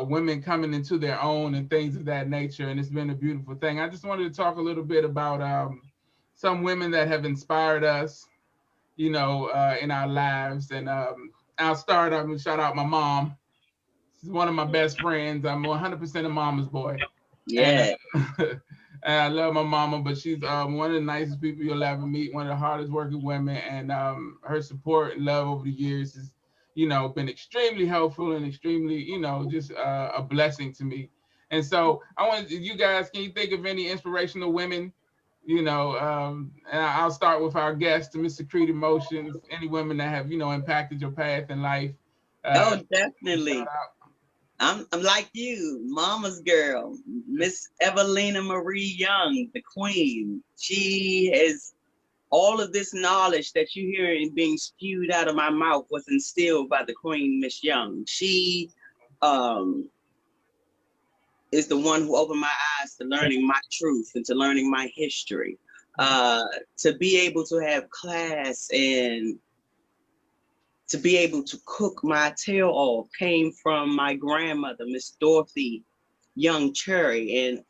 women coming into their own and things of that nature. And it's been a beautiful thing. I just wanted to talk a little bit about some women that have inspired us, you know, in our lives. And I'll start, I'm gonna shout out my mom. She's one of my best friends. I'm 100% a mama's boy. Yeah. And I love my mama, but she's one of the nicest people you'll ever meet, one of the hardest working women, and her support and love over the years has, been extremely helpful and extremely, just a blessing to me. And so I want you guys, can you think of any inspirational women? And I'll start with our guest, Mr. Secrete Emotions. Any women that have, impacted your path in life? Oh, Shout definitely. out. I'm like you, mama's girl, Miss Evelina Marie Young, the queen. She has all of this knowledge that you hear and being spewed out of my mouth was instilled by the queen, Miss Young. She um, is the one who opened my eyes to learning my truth and to learning my history. To be able to have class and to be able to cook my tail off came from my grandmother, Miss Dorothy Young Cherry, and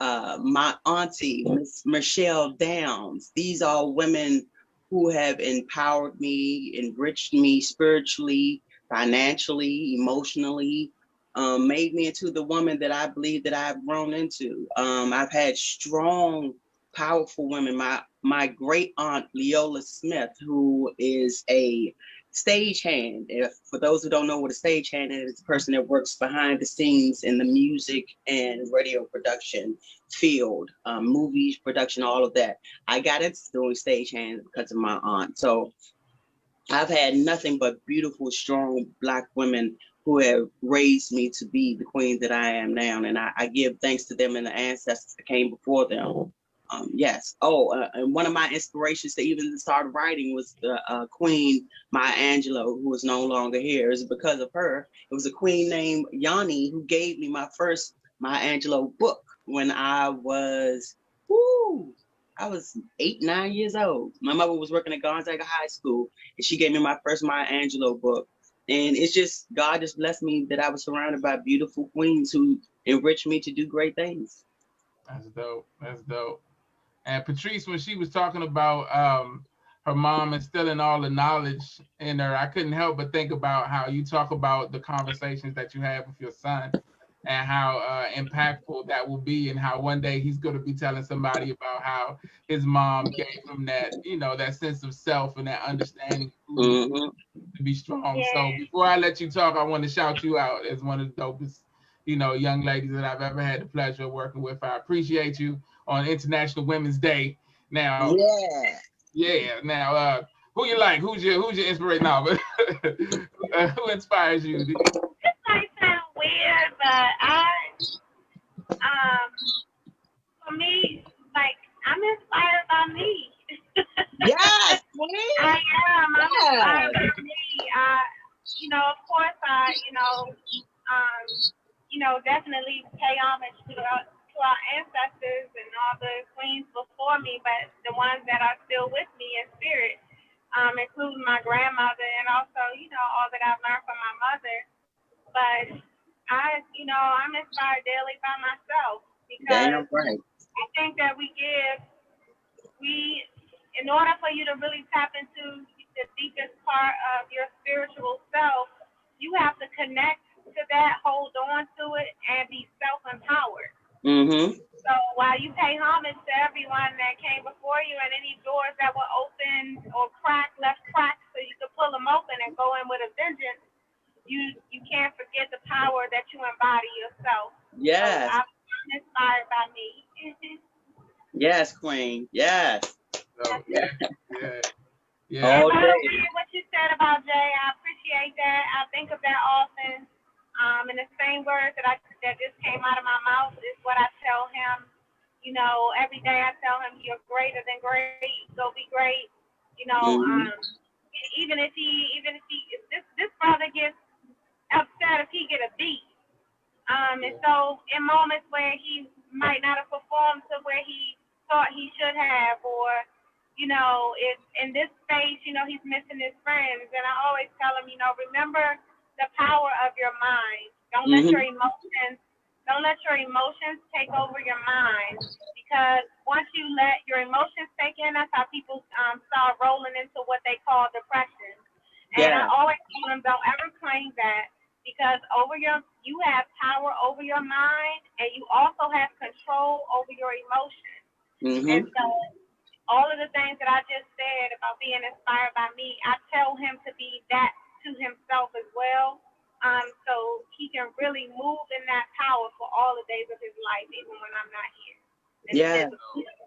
my auntie, Miss Michelle Downs. These are women who have empowered me, enriched me spiritually, financially, emotionally, made me into the woman that I believe that I've grown into. I've had strong, powerful women. My great aunt Leola Smith, who is a stagehand. For those who don't know what a stagehand is, it's a person that works behind the scenes in the music and radio production field, movies production, all of that. I got into doing stagehand because of my aunt. So I've had nothing but beautiful, strong Black women who have raised me to be the queen that I am now. And I give thanks to them and the ancestors that came before them. Yes. And one of my inspirations to even start writing was the queen Maya Angelou, who is no longer here. It's because of her. It was a queen named Yanni who gave me my first Maya Angelou book when I was 8, 9 years old. My mother was working at Gonzaga High School, and she gave me my first Maya Angelou book. And it's just, God just blessed me that I was surrounded by beautiful queens who enriched me to do great things. That's dope. That's dope. And Patrice, when she was talking about her mom instilling all the knowledge in her, I couldn't help but think about how you talk about the conversations that you have with your son and how impactful that will be, and how one day he's going to be telling somebody about how his mom gave him that, that sense of self and that understanding of who he is Mm-hmm. to be strong. Yeah. So before I let you talk, I want to shout you out as one of the dopest, young ladies that I've ever had the pleasure of working with. I appreciate you on International Women's Day. Now, Yeah. yeah. Now, who you like? Who's your inspiration? Now, who inspires you? This might sound weird, but um, for me, like, I'm inspired by me. Yes, I am. I'm yes. inspired by me. Of course, definitely pay homage to our ancestors and all the queens before me, but the ones that are still with me in spirit, including my grandmother, and also, all that I've learned from my mother. But I'm inspired daily by myself, Damn because right. I think that in order for you to really tap into the deepest part of your spiritual self, you have to connect to that, hold on to it, and be self-empowered. Mm-hmm. So while you pay homage to everyone that came before you, and any doors that were open or left cracked so you could pull them open and go in with a vengeance, you can't forget the power that you embody yourself. So Yes. I'm inspired by me. Yes, queen. Yes. So, yeah, yeah, yeah. All And by the day. way, what you said about Jay, I appreciate that. I think of that often. And the same words that just came out of my mouth is what I tell him. Every day I tell him, you're greater than great. Go be great. You know, Mm-hmm. um, if this brother gets upset if he get a beat. And so in moments where he might not have performed to where he thought he should have, or, if in this space, he's missing his friends. And I always tell him, remember the power of your mind. Mm-hmm. Don't let your emotions take over your mind. Because once you let your emotions take in, that's how people start rolling into what they call depression. And I Yeah. always tell them, don't ever claim that, because you have power over your mind, and you also have control over your emotions. And so all of the things that I just said about being inspired by me, I tell him to be that to himself as well. So he can really move in that power for all the days of his life, even when I'm not here. Yeah.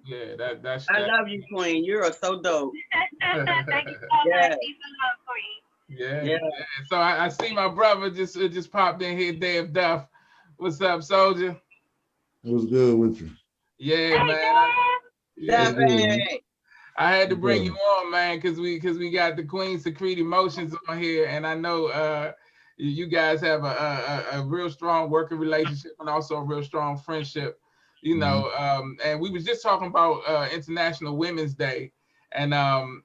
Yeah, that's I love you, Queen. You're so dope. Thank you so much. Peace and love, Queen. Yeah. So I see my brother just popped in here, Dave Duff. What's up, soldier? It was good with you. Yeah, Hey, man. I had to bring you on, man, because we got the Queen Secrete Emotions on here, and I know you guys have a real strong working relationship and also a real strong friendship, you know. And we was just talking about International Women's Day, and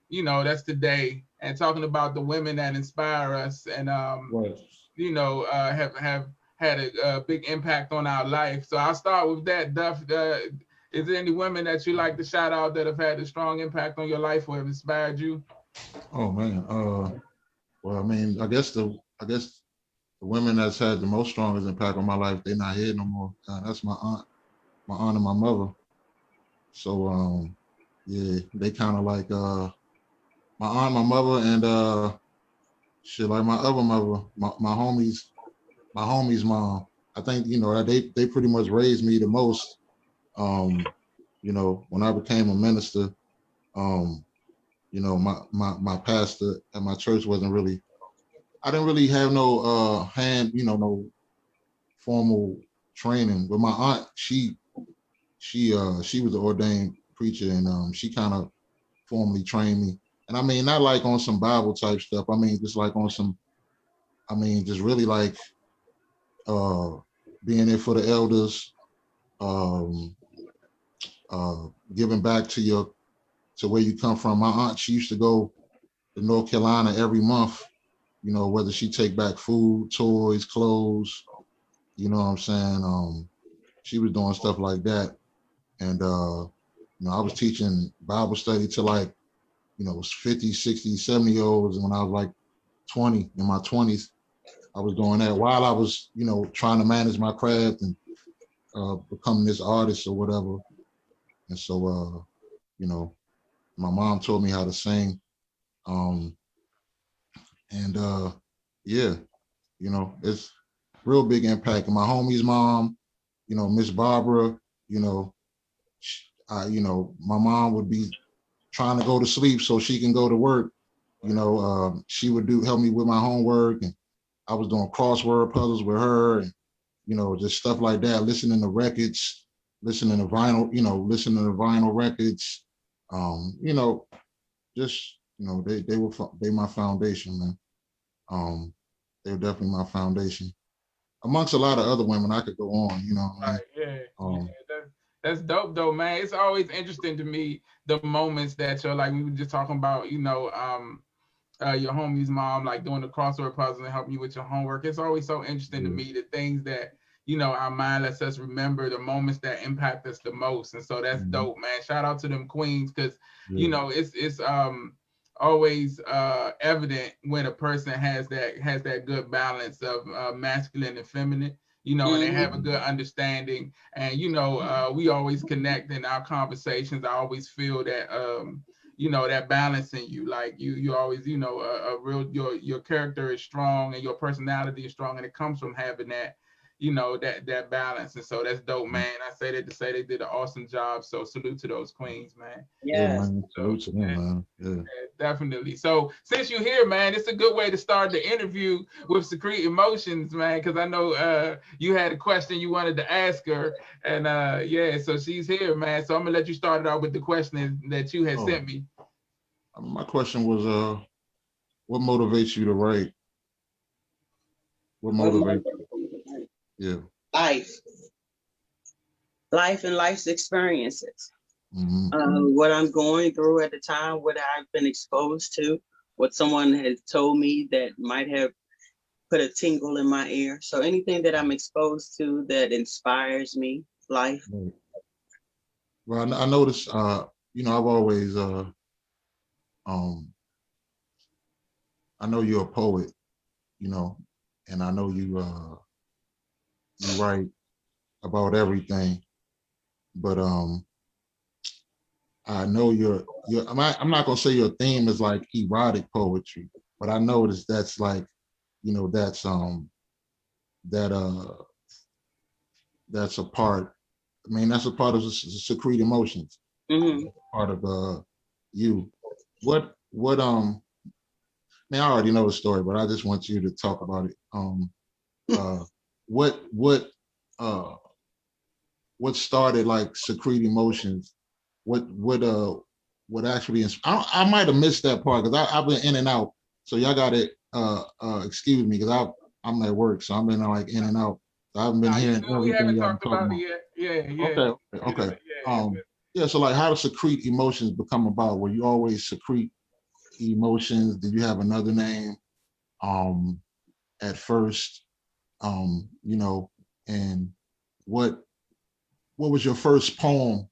you know, that's today, and talking about the women that inspire us, and you know, have had a big impact on our life. So I'll start with that, Duff. Is there any women that you like to shout out that have had a strong impact on your life or have inspired you? Oh man, well, I mean, I guess the women that's had the most strongest impact on my life, they're not here no more. That's my aunt and my mother. So yeah, they kind of like my aunt, my mother, and shit, like my other mother, my homie's mom. I think, you know, they pretty much raised me the most. You know, when I became a minister, you know, my pastor at my church I didn't really have no you know, no formal training. But my aunt, she was an ordained preacher, and she kind of formally trained me. And I mean, not like on some Bible type stuff. I mean, just like on some, I mean, just really like being there for the elders, um, giving back to where you come from. My aunt, she used to go to North Carolina every month, you know, whether she take back food, toys, clothes, you know what I'm saying? She was doing stuff like that. And, you know, I was teaching Bible study to like, you know, 50, 60, 70-year-olds. And when I was like 20, in my 20s, I was doing that while I was, you know, trying to manage my craft and become this artist or whatever. And so, you know, my mom taught me how to sing. And yeah, you know, it's real big impact. And my homie's mom, you know, Miss Barbara, you know, you know, my mom would be trying to go to sleep so she can go to work. You know, she would help me with my homework, and I was doing crossword puzzles with her, and you know, just stuff like that. Listening to records, listening to vinyl, you know, listening to vinyl records. You know, just you know, they my foundation, man. They're definitely my foundation. Amongst a lot of other women, I could go on, you know. Right, that's dope though, man. It's always interesting to me the moments that you're like we were just talking about, you know, your homie's mom like doing the crossword puzzle and helping you with your homework. It's always so interesting to me the things that you know our mind lets us remember, the moments that impact us the most, and so that's dope, man. Shout out to them queens because you know it's always evident when a person has that good balance of masculine and feminine, you know, and they have a good understanding. And you know, we always connect in our conversations. I always feel that you know, that balance in you, like you always, you know, a real your character is strong and your personality is strong, and it comes from having that, you know, that balance. And so that's dope, man. I say that to say they did an awesome job. So salute to those queens, man. Yeah, man. Salute to them, man. Yeah. Definitely. So since you're here, man, it's a good way to start the interview with Secrete Emotions, man, because I know you had a question you wanted to ask her, and yeah, so she's here, man. So I'm gonna let you start it out with the question that you had sent me. My question was, what motivates you to write? What motivates you? Yeah. Life and life's experiences. What I'm going through at the time, what I've been exposed to, what someone has told me that might have put a tingle in my ear. So anything that I'm exposed to that inspires me, life. Well, I noticed, you know, I've always, I know you're a poet, you know, and I know you write about everything, but I know I'm not gonna say your theme is like erotic poetry, but I noticed that's like, you know, that's that's a part. I mean, that's a part of the Secrete Emotions. Part of you. What man, I already know the story, but I just want you to talk about it. What started like Secrete Emotions? What actually I might have missed that part because I've been in and out. So y'all gotta excuse me because I'm at work, so I've been like in and out. I haven't been hearing We everything haven't y'all talked talking about about. it yet. Yeah. Okay. Yeah. Yeah, so like how does Secrete Emotions become about? Were you always Secrete Emotions? Did you have another name at first? You know, and what was your first poem?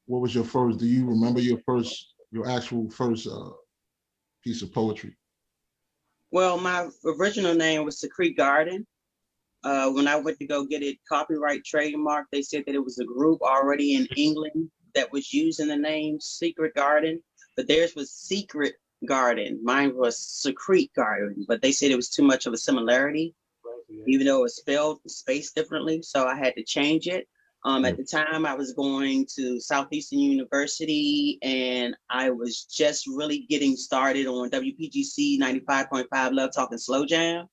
What was your first, do you remember your actual first piece of poetry? Well, my original name was Secrete Garden. When I went to go get it copyright trademark, they said that it was a group already in England that was using the name Secret Garden, but theirs was Secret Garden. Mine was Secrete Garden, but they said it was too much of a similarity, even though it was spelled spaced differently. So I had to change it. At the time, I was going to Southeastern University, and I was just really getting started on WPGC 95.5 Love Talk and Slow Jam.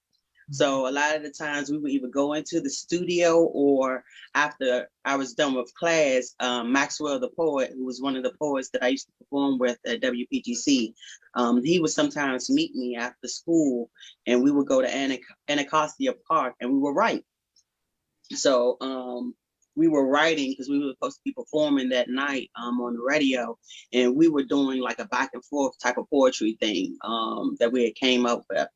So a lot of the times we would either go into the studio, or after I was done with class, Maxwell the poet, who was one of the poets that I used to perform with at WPGC, he would sometimes meet me after school, and we would go to Anacostia Park and we would write. So we were writing because we were supposed to be performing that night on the radio, and we were doing like a back and forth type of poetry thing that we had came up with.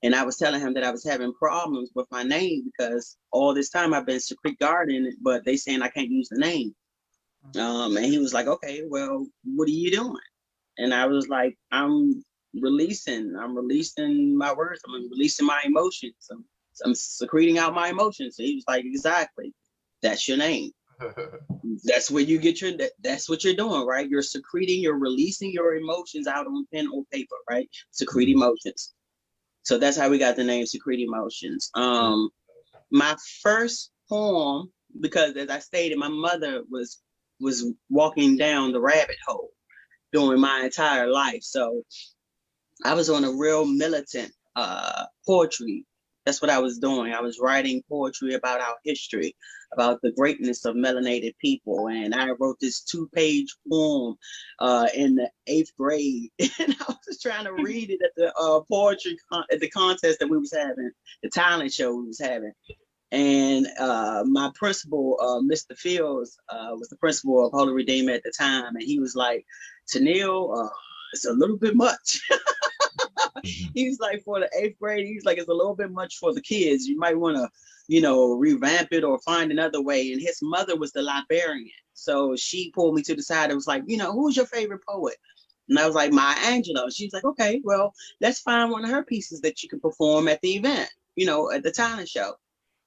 And I was telling him that I was having problems with my name because all this time I've been Secrete Garden, but they saying I can't use the name. And he was like, okay, well, what are you doing? And I was like, I'm releasing my words. I'm releasing my emotions. I'm secreting out my emotions. So he was like, exactly. That's your name. That's where you get that's what you're doing, right? You're secreting, you're releasing your emotions out on pen or paper, right? Secrete emotions. So that's how we got the name Secrete Emotions. My first poem, because as I stated, my mother was walking down the rabbit hole during my entire life. So I was on a real militant poetry. That's what I was doing. I was writing poetry about our history, about the greatness of melanated people. And I wrote this 2-page poem in the 8th grade. And I was trying to read it at the poetry, at the contest that we was having, the talent show we was having. And my principal, Mr. Fields, was the principal of Holy Redeemer at the time. And he was like, Tennille, it's a little bit much. He's like, for the 8th grade, he's like, it's a little bit much for the kids. You might want to, revamp it or find another way. And his mother was the librarian. So she pulled me to the side and was like, who's your favorite poet? And I was like, Maya Angelou. She's like, okay, well, let's find one of her pieces that you can perform at the event, at the talent show.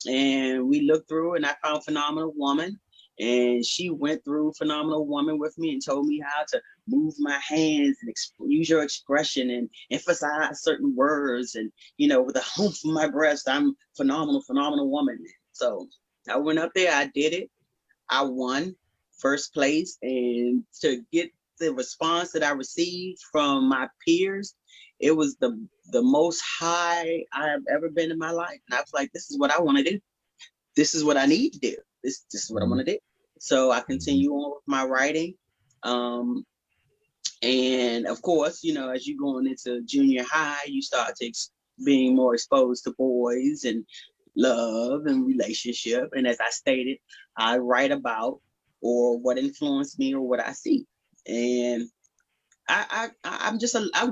And we looked through and I found Phenomenal Woman. And she went through Phenomenal Woman with me and told me how to move my hands and use your expression and emphasize certain words. And, with a hump from my breast, I'm phenomenal woman. So I went up there, I did it. I won first place. And to get the response that I received from my peers, it was the most high I have ever been in my life. And I was like, this is what I want to do. This is what I need to do. This is what I want to do. So I continue on with my writing. And of course, as you going into junior high, you start to being more exposed to boys and love and relationship. And as I stated, I write about or what influenced me or what I see. And I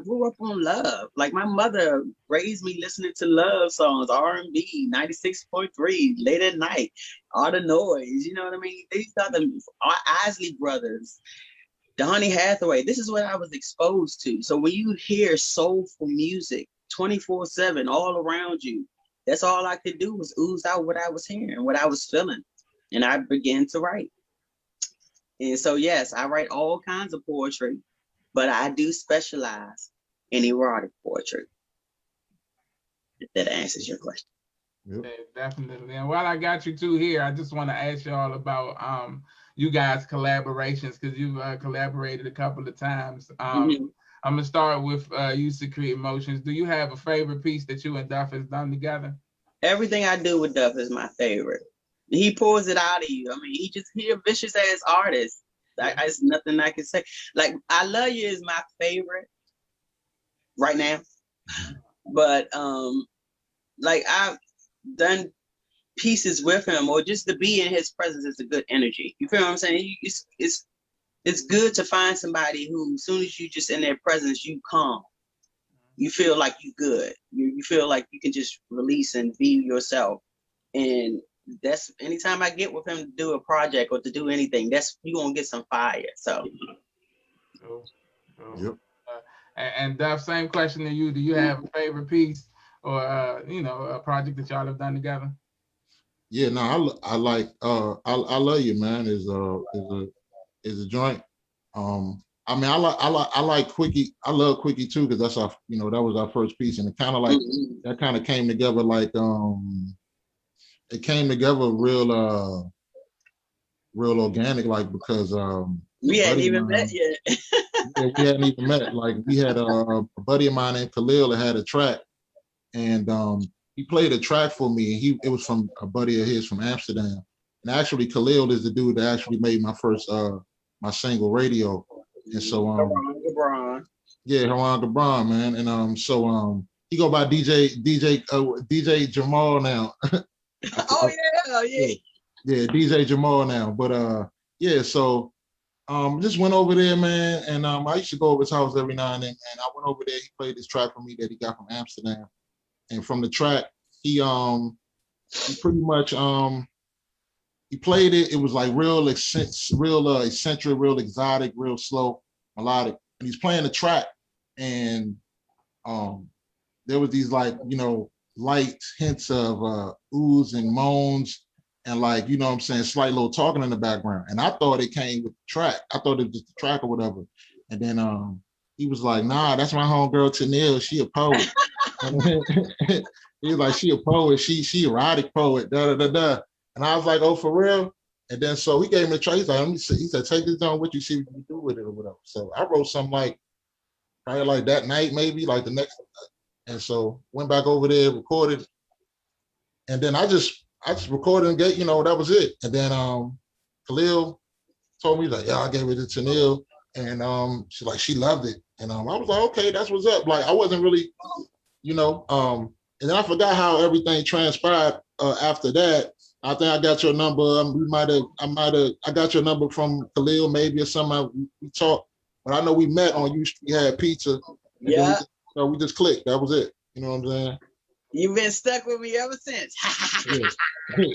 grew up on love. Like my mother raised me listening to love songs, R&B, 96.3, late at night, all the noise. You know what I mean? These are the Isley Brothers, Donny Hathaway. This is what I was exposed to. So when you hear soulful music 24/7 all around you, that's all I could do was ooze out what I was hearing, what I was feeling, and I began to write. And so, yes, I write all kinds of poetry, but I do specialize in erotic poetry. If that answers your question. Yep. Yeah, definitely. And while I got you two here, I just want to ask you all about you guys' collaborations, because you've collaborated a couple of times. I'm gonna start with you, Secrete Emotions. Do you have a favorite piece that you and Duff has done together? Everything I do with Duff is my favorite. He pulls it out of you. I mean, he a vicious ass artist. There's nothing I can say. Like, I Love You is my favorite right now. But like, I've done pieces with him, or just to be in his presence is a good energy. You feel what I'm saying? It's good to find somebody who, as soon as you just in their presence, you calm. You feel like you good. You feel like you can just release and be yourself. And that's, anytime I get with him to do a project or to do anything, that's, you gonna get some fire. So. Cool. Yep. And Duff, same question to you. Do you have a favorite piece or a project that y'all have done together? Yeah, no, I like I Love You, man, is a joint. I mean, I like Quickie. I love Quickie too, because that's our, that was our first piece, and it kind of like that kind of came together like it came together real organic, like, because we hadn't even met yet. Yeah, we hadn't even met. Like, we had a buddy of mine named Khalil that had a track, and he played a track for me, and it was from a buddy of his from Amsterdam. And actually, Khalil is the dude that actually made my first my single Radio. And so Gabron. Yeah, Haran Gabron, man. And so he go by DJ Jamal now. Oh yeah. Yeah, DJ Jamal now. But yeah, so just went over there, man, and I used to go over his house every now and then, and I went over there. He played this track for me that he got from Amsterdam, and from the track, he pretty much he played it. It was like real eccentric, real exotic, real slow, melodic, and he's playing the track, and there was these, like, light hints of oohs and moans, and, like, what I'm saying, slight little talking in the background. And I thought it came with the track. I thought it was just the track or whatever. And then he was like, nah, that's my homegirl Tanil. She a poet. He was like, she a poet. She erotic poet. Da da da da. And I was like, oh, for real? And then so he gave me the track. He's like, let me see. He said, take this down with you, see what you do with it or whatever. So I wrote something like probably like that night, maybe like the next night. And so went back over there, recorded, and then I just recorded and get, that was it. And then Khalil told me, like, yeah, I gave it to Tanil, and she loved it. And I was like, okay, that's what's up. Like, I wasn't really, and then I forgot how everything transpired after that. I think I got your number. I got your number from Khalil, maybe, or something. We talked, but I know we met on U Street, had pizza. Yeah. We just clicked. That was it. You know what I'm saying? You've been stuck with me ever since. Yep,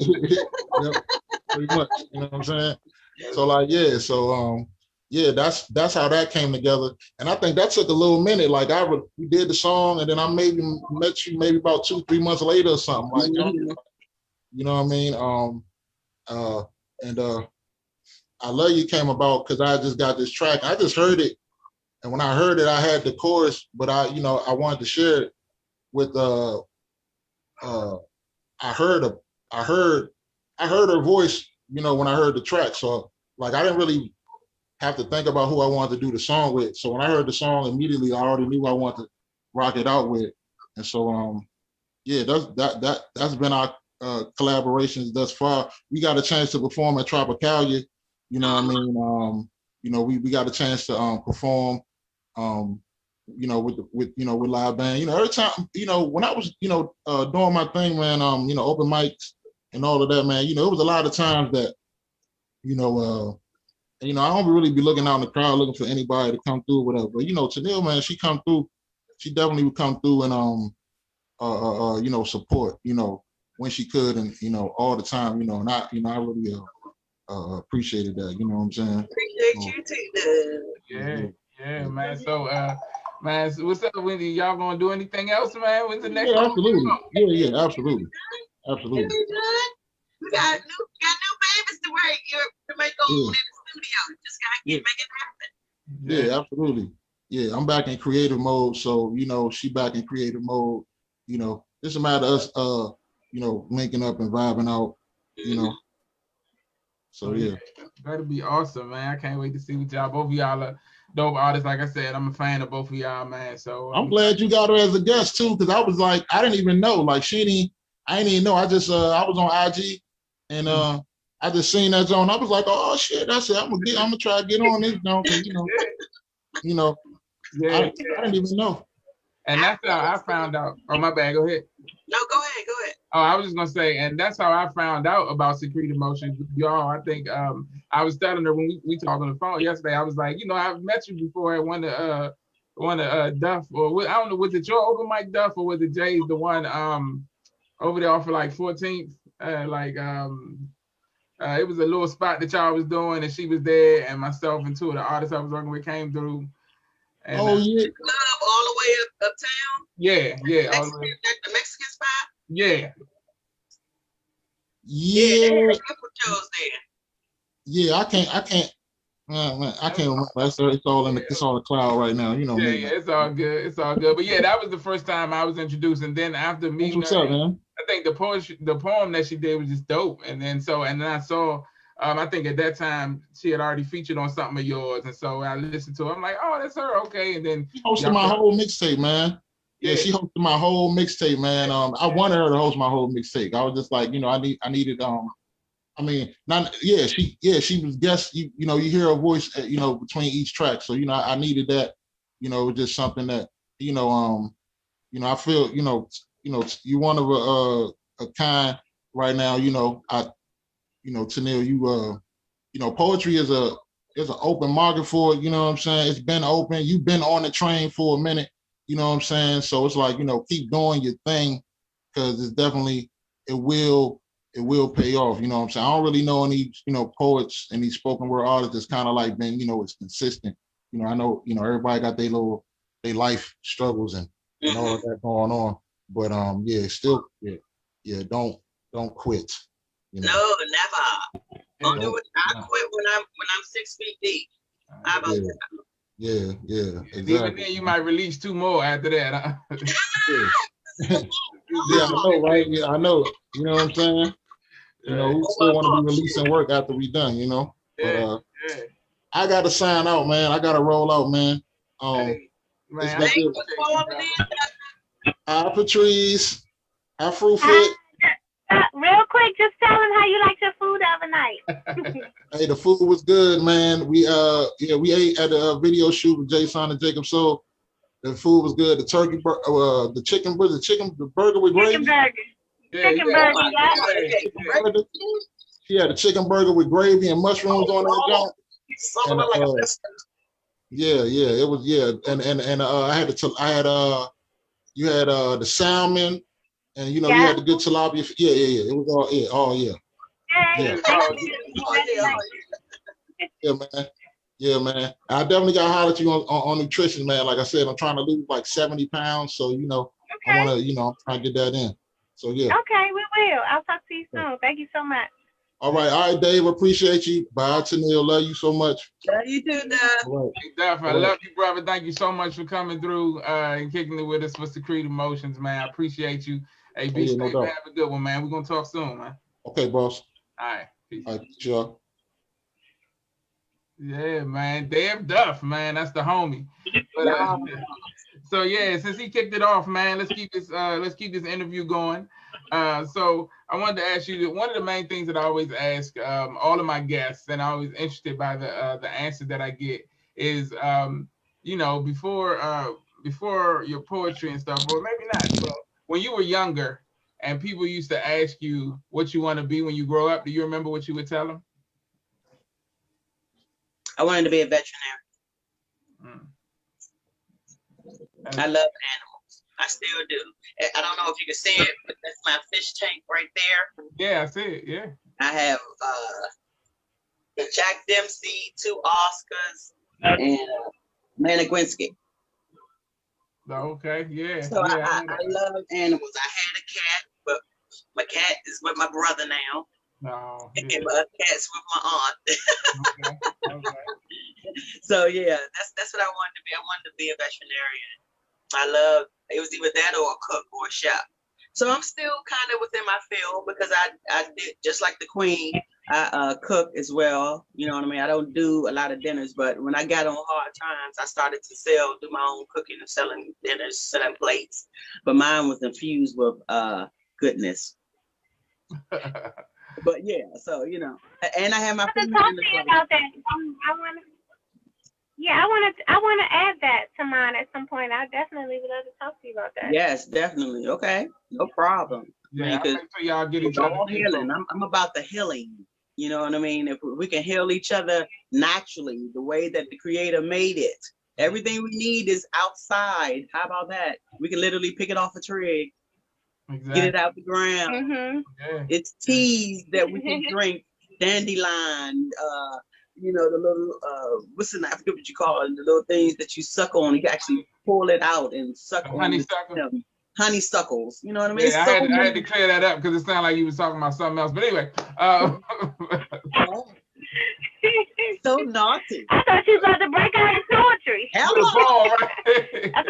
pretty much. You know what I'm saying? So, like, yeah. So yeah, that's how that came together. And I think that took a little minute. Like, we did the song, and then I maybe met you maybe about 2-3 months later or something. Like, you know what I mean? And I Love You came about because I just got this track. I just heard it, and when I heard it, I had the chorus, but I wanted to share it with I heard her voice, when I heard the track. So, like, I didn't really have to think about who I wanted to do the song with. So when I heard the song, immediately I already knew I wanted to rock it out with. And so yeah, that's been our collaborations thus far. We got a chance to perform at Tropicalia, you know what I mean? We got a chance to perform with live band. Every time, when I was, doing my thing, man, open mics and all of that, man, it was a lot of times that, I don't really be looking out in the crowd looking for anybody to come through or whatever. But, Tanil, man, she come through, she definitely would come through and, support, when she could, and, all the time, and I really appreciated that, you know what I'm saying? Appreciate you too. Yeah, man. So, man, so what's up, Wendy? Y'all gonna do anything else, man? When's the next one? Absolutely. Yeah, absolutely. We got new babies to make on in the studio. You just gotta Yeah. make it happen. Yeah, absolutely. Yeah, I'm back in creative mode. So, you know, she back in creative mode. You know, it's a matter of us, you know, linking up and vibing out, you know. So, yeah. That'll be awesome, man. I can't wait to see what y'all. Both of y'all are dope artists. Like I said, I'm a fan of both of y'all, man. So I'm glad you got her as a guest too, because I was like, I didn't even know. Like I didn't even know. I just I was on IG and I just seen that zone. I was like, oh shit, that's it. I'm gonna try to get on this zone, because I didn't even know. And that's how I found out. Oh, my bad. Go ahead. No, go ahead. Go ahead. Oh, I was just gonna say, and that's how I found out about Secrete Emotions. Y'all, I think I was telling her when we talked on the phone yesterday. I was like, I've met you before at one of Duff, or I don't know, was it your open mic Duff, or was it Jay's, the one over there off of like 14th? It was a little spot that y'all was doing, and she was there, and myself and two of the artists I was working with came through. And, the club all the way uptown. Yeah. The Mexican spot. Yeah. Yeah. Shows there. Yeah, I can't remember. It's all in the cloud right now. You know me. Yeah, it's all good. It's all good. But yeah, that was the first time I was introduced, and then after meeting What's her, up, man? I think the poem that she did was just dope. And then I saw, I think at that time she had already featured on something of yours, and so I listened to it. I'm like, oh, that's her, okay. And then she hosted my whole mixtape, man. Yeah, she hosted my whole mixtape, man. I wanted her to host my whole mixtape. I was just like, I needed she was guest. You hear her voice, between each track. So I needed that. Just something that I feel you one of a kind right now. Tanil, poetry is an open market for it. You know what I'm saying? It's been open. You've been on the train for a minute. You know what I'm saying? So it's like, keep doing your thing, because it's definitely, it will pay off. You know what I'm saying? I don't really know any, poets and these spoken word artists that's kind of like been, it's consistent. I know, everybody got their life struggles and all of that going on. But don't quit. No, never. Don't do it. I quit when I'm 6 feet deep. How about that? Yeah, exactly. Even then, you might release 2 more after that. Huh? Yeah, I know, right? Yeah, I know. You know what I'm saying? We still want to be releasing work after we done, But I gotta sign out, man. I gotta roll out, man. Patrice. Fruit Fit. Real quick, just tell them how you like your food the other night. Hey, the food was good, man. We ate at a video shoot with Jason and Jacob. So the food was good. The turkey, the chicken burger with gravy. Chicken burger. Yeah, the chicken burger with gravy and mushrooms on that joint. It was and you had the salmon, and you had the good tilapia. Yeah. It was all Yeah, man. I definitely got to holler at you on nutrition, man. Like I said, I'm trying to lose like 70 pounds, so I want to, I'm trying to get that in. So yeah. Okay, we will. I'll talk to you soon. Thank you so much. All right, Dave. Appreciate you. Bye, Tanil. Love you so much. Love you too, Duff. I love you, brother. Thank you so much for coming through and kicking it with us for Secrete Emotions, man. I appreciate you. Hey, be safe, man. Have a good one, man. We're gonna talk soon, man. Okay, boss. All right. Peace. All right, sure. Yeah, man. Dave Duff, man. That's the homie. But, so yeah, since he kicked it off, man, let's keep this interview going. So I wanted to ask you, one of the main things that I always ask all of my guests, and I'm always interested by the answer that I get, is before your poetry and stuff, or maybe not. So when you were younger and people used to ask you what you want to be when you grow up, do you remember what you would tell them? I wanted to be a veterinarian. I love animals. I still do. I don't know if you can see it, but that's my fish tank right there. Yeah, I see it. Yeah. I have the Jack Dempsey, 2 Oscars, and Manigwinski. Okay, yeah. So I love animals. I had a cat, but my cat is with my brother now. No. And Yeah. cats with my aunt. Okay. Okay. So yeah, that's what I wanted to be. I wanted to be a veterinarian. I love it was either that or a cook or a chef. So I'm still kind of within my field because I did just like the queen. I cook as well. You know what I mean? I don't do a lot of dinners, but when I got on hard times, I started to do my own cooking and selling dinners, selling plates. But mine was infused with goodness. But yeah, so you know, and I have my I food want to talk in the to you place. about that. I want to add that to mine at some point. I definitely would love to talk to you about that. Yes, definitely. Okay, no problem. Yeah, I'll make sure y'all get each We're other all healing. info. I'm about the healing. You know what I mean? If we can heal each other naturally, the way that the Creator made it, everything we need is outside. How about that? We can literally pick it off a tree, Exactly. get it out the ground. Mm-hmm. Yeah. It's teas that we can drink, dandelion. You know the little what's the name? I forget what you call it. The little things that you suck on. You can actually pull it out and suck on. Honeysuckle. Honeysuckles. You know what I mean? Yeah, I had to clear that up because it sounded like you was talking about something else. But anyway, so naughty. I thought you was about to break out in poetry. Ball, right? I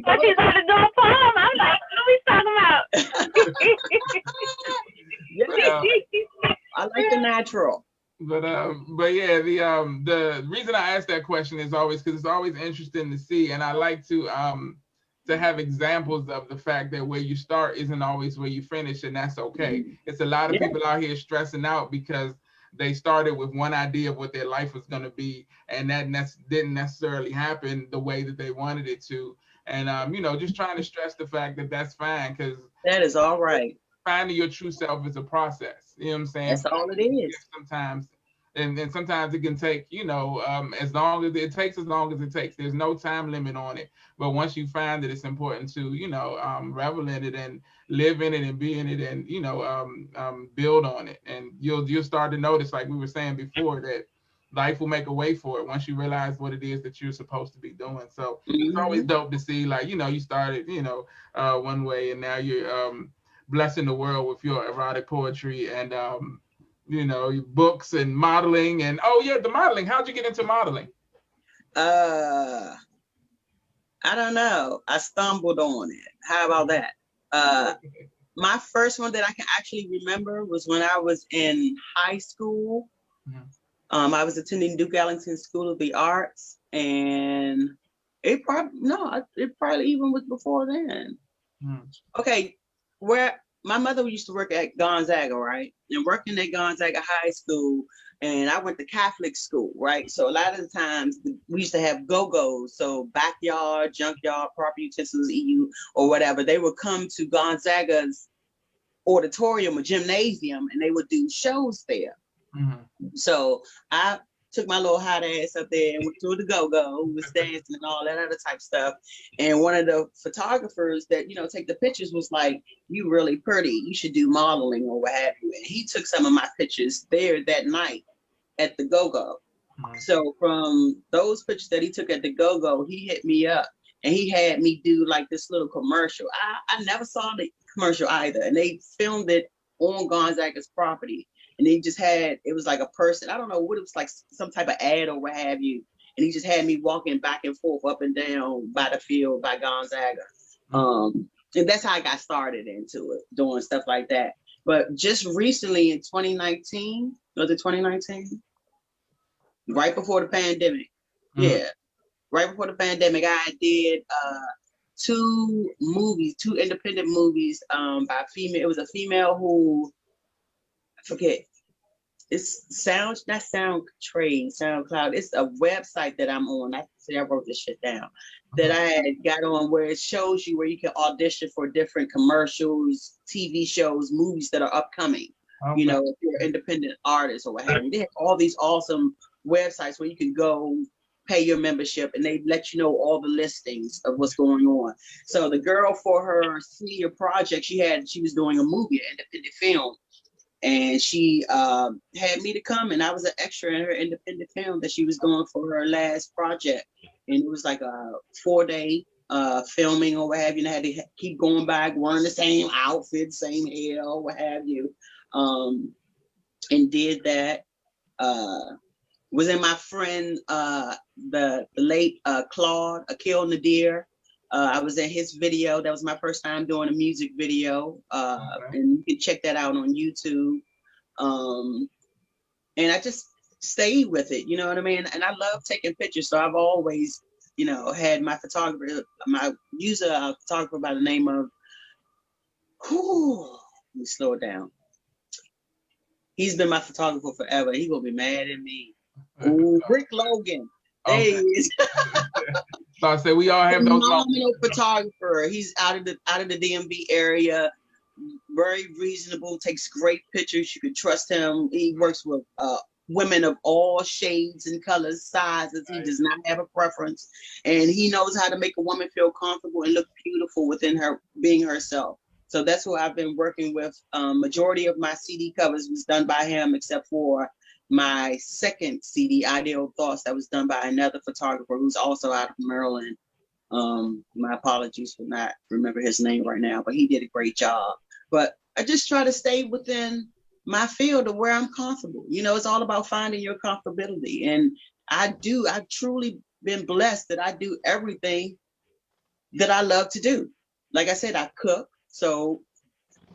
thought you was about to do a poem. I'm like, what are we talking about? Yeah. I like the natural. But yeah, the reason I asked that question is always because it's always interesting to see, and I like to have examples of the fact that where you start isn't always where you finish, and that's okay. It's a lot of people out here stressing out because they started with one idea of what their life was going to be, and that didn't necessarily happen the way that they wanted it to. And you know, just trying to stress the fact that that's fine, because that is all right. Finding your true self is a process. You know what I'm saying? That's all it is. Sometimes, and sometimes it can take, you know, as long as it takes, There's no time limit on it. But once you find that it's important to, you know, revel in it and live in it and be in it, and you know, build on it, and you'll start to notice, like we were saying before, that life will make a way for it once you realize what it is that you're supposed to be doing. So it's always dope to see, like, you know, you started, you know, one way, and now you're blessing the world with your erotic poetry and you know, your books and modeling. And the modeling, how'd you get into modeling? I don't know, I stumbled on it. How about that? My first one that I can actually remember was when I was in high school. I was attending Duke Ellington School of the Arts, and it probably even was before then. Okay, where my mother used to work at Gonzaga, right? And working at Gonzaga High School, and I went to Catholic school, right? So a lot of the times we used to have go-go's, so backyard, junkyard, property utensils, EU, or whatever. They would come to Gonzaga's auditorium or gymnasium, and they would do shows there. So I took my little hot ass up there and went to the go-go, was dancing and all that other type stuff. And one of the photographers that, you know, take the pictures was like, "You really pretty, you should do modeling," or what have you. And he took some of my pictures there that night at the go-go. So from those pictures that he took at the go-go, he hit me up and he had me do like this little commercial. I never saw the commercial either. And they filmed it on Gonzaga's property. And he just had, it was like a person, I don't know what it was, like some type of ad or what have you. And he just had me walking back and forth, up and down by the field by Gonzaga. And that's how I got started into it, doing stuff like that. But just recently in 2019, was it 2019? Right before the pandemic. Yeah. Right before the pandemic, I did two independent movies by female. It was a female who, I forget, it's SoundCloud. It's a website that I'm on. I wrote this shit down. That I had got on, where it shows you where you can audition for different commercials, TV shows, movies that are upcoming. You know, if you're an independent artist or what have you. They have all these awesome websites where you can go pay your membership and they let you know all the listings of what's going on. So the girl, for her senior project, she was doing a movie, an independent film. And she had me to come, and I was an extra in her independent film that she was doing for her last project. And it was like a 4-day filming or what have you. And I had to keep going back, wearing the same outfit, same hair, or what have you. and did that. Was in my friend, the late Claude Akil Nadir. I was in his video. That was my first time doing a music video. And you can check that out on YouTube. And I just stayed with it, you know what I mean? And I love taking pictures. So I've always, you know, had my photographer, my user photographer by the name of, let me slow it down. He's been my photographer forever. He gonna be mad at me. Ooh, Rick Logan. There he is. So I say we all have those phenomenal photographer. He's out of the DMV area. Very reasonable. Takes great pictures. You can trust him. He works with women of all shades and colors, sizes. He does not have a preference, and he knows how to make a woman feel comfortable and look beautiful within her being herself. So that's what I've been working with. Majority of my CD covers was done by him, except for my second CD, Ideal Thoughts, that was done by another photographer who's also out of Maryland. My apologies for not remember his name right now, but he did a great job. But I just try to stay within my field of where I'm comfortable. You know, it's all about finding your comfortability. And I've truly been blessed that I do everything that I love to do. Like I said, I cook. So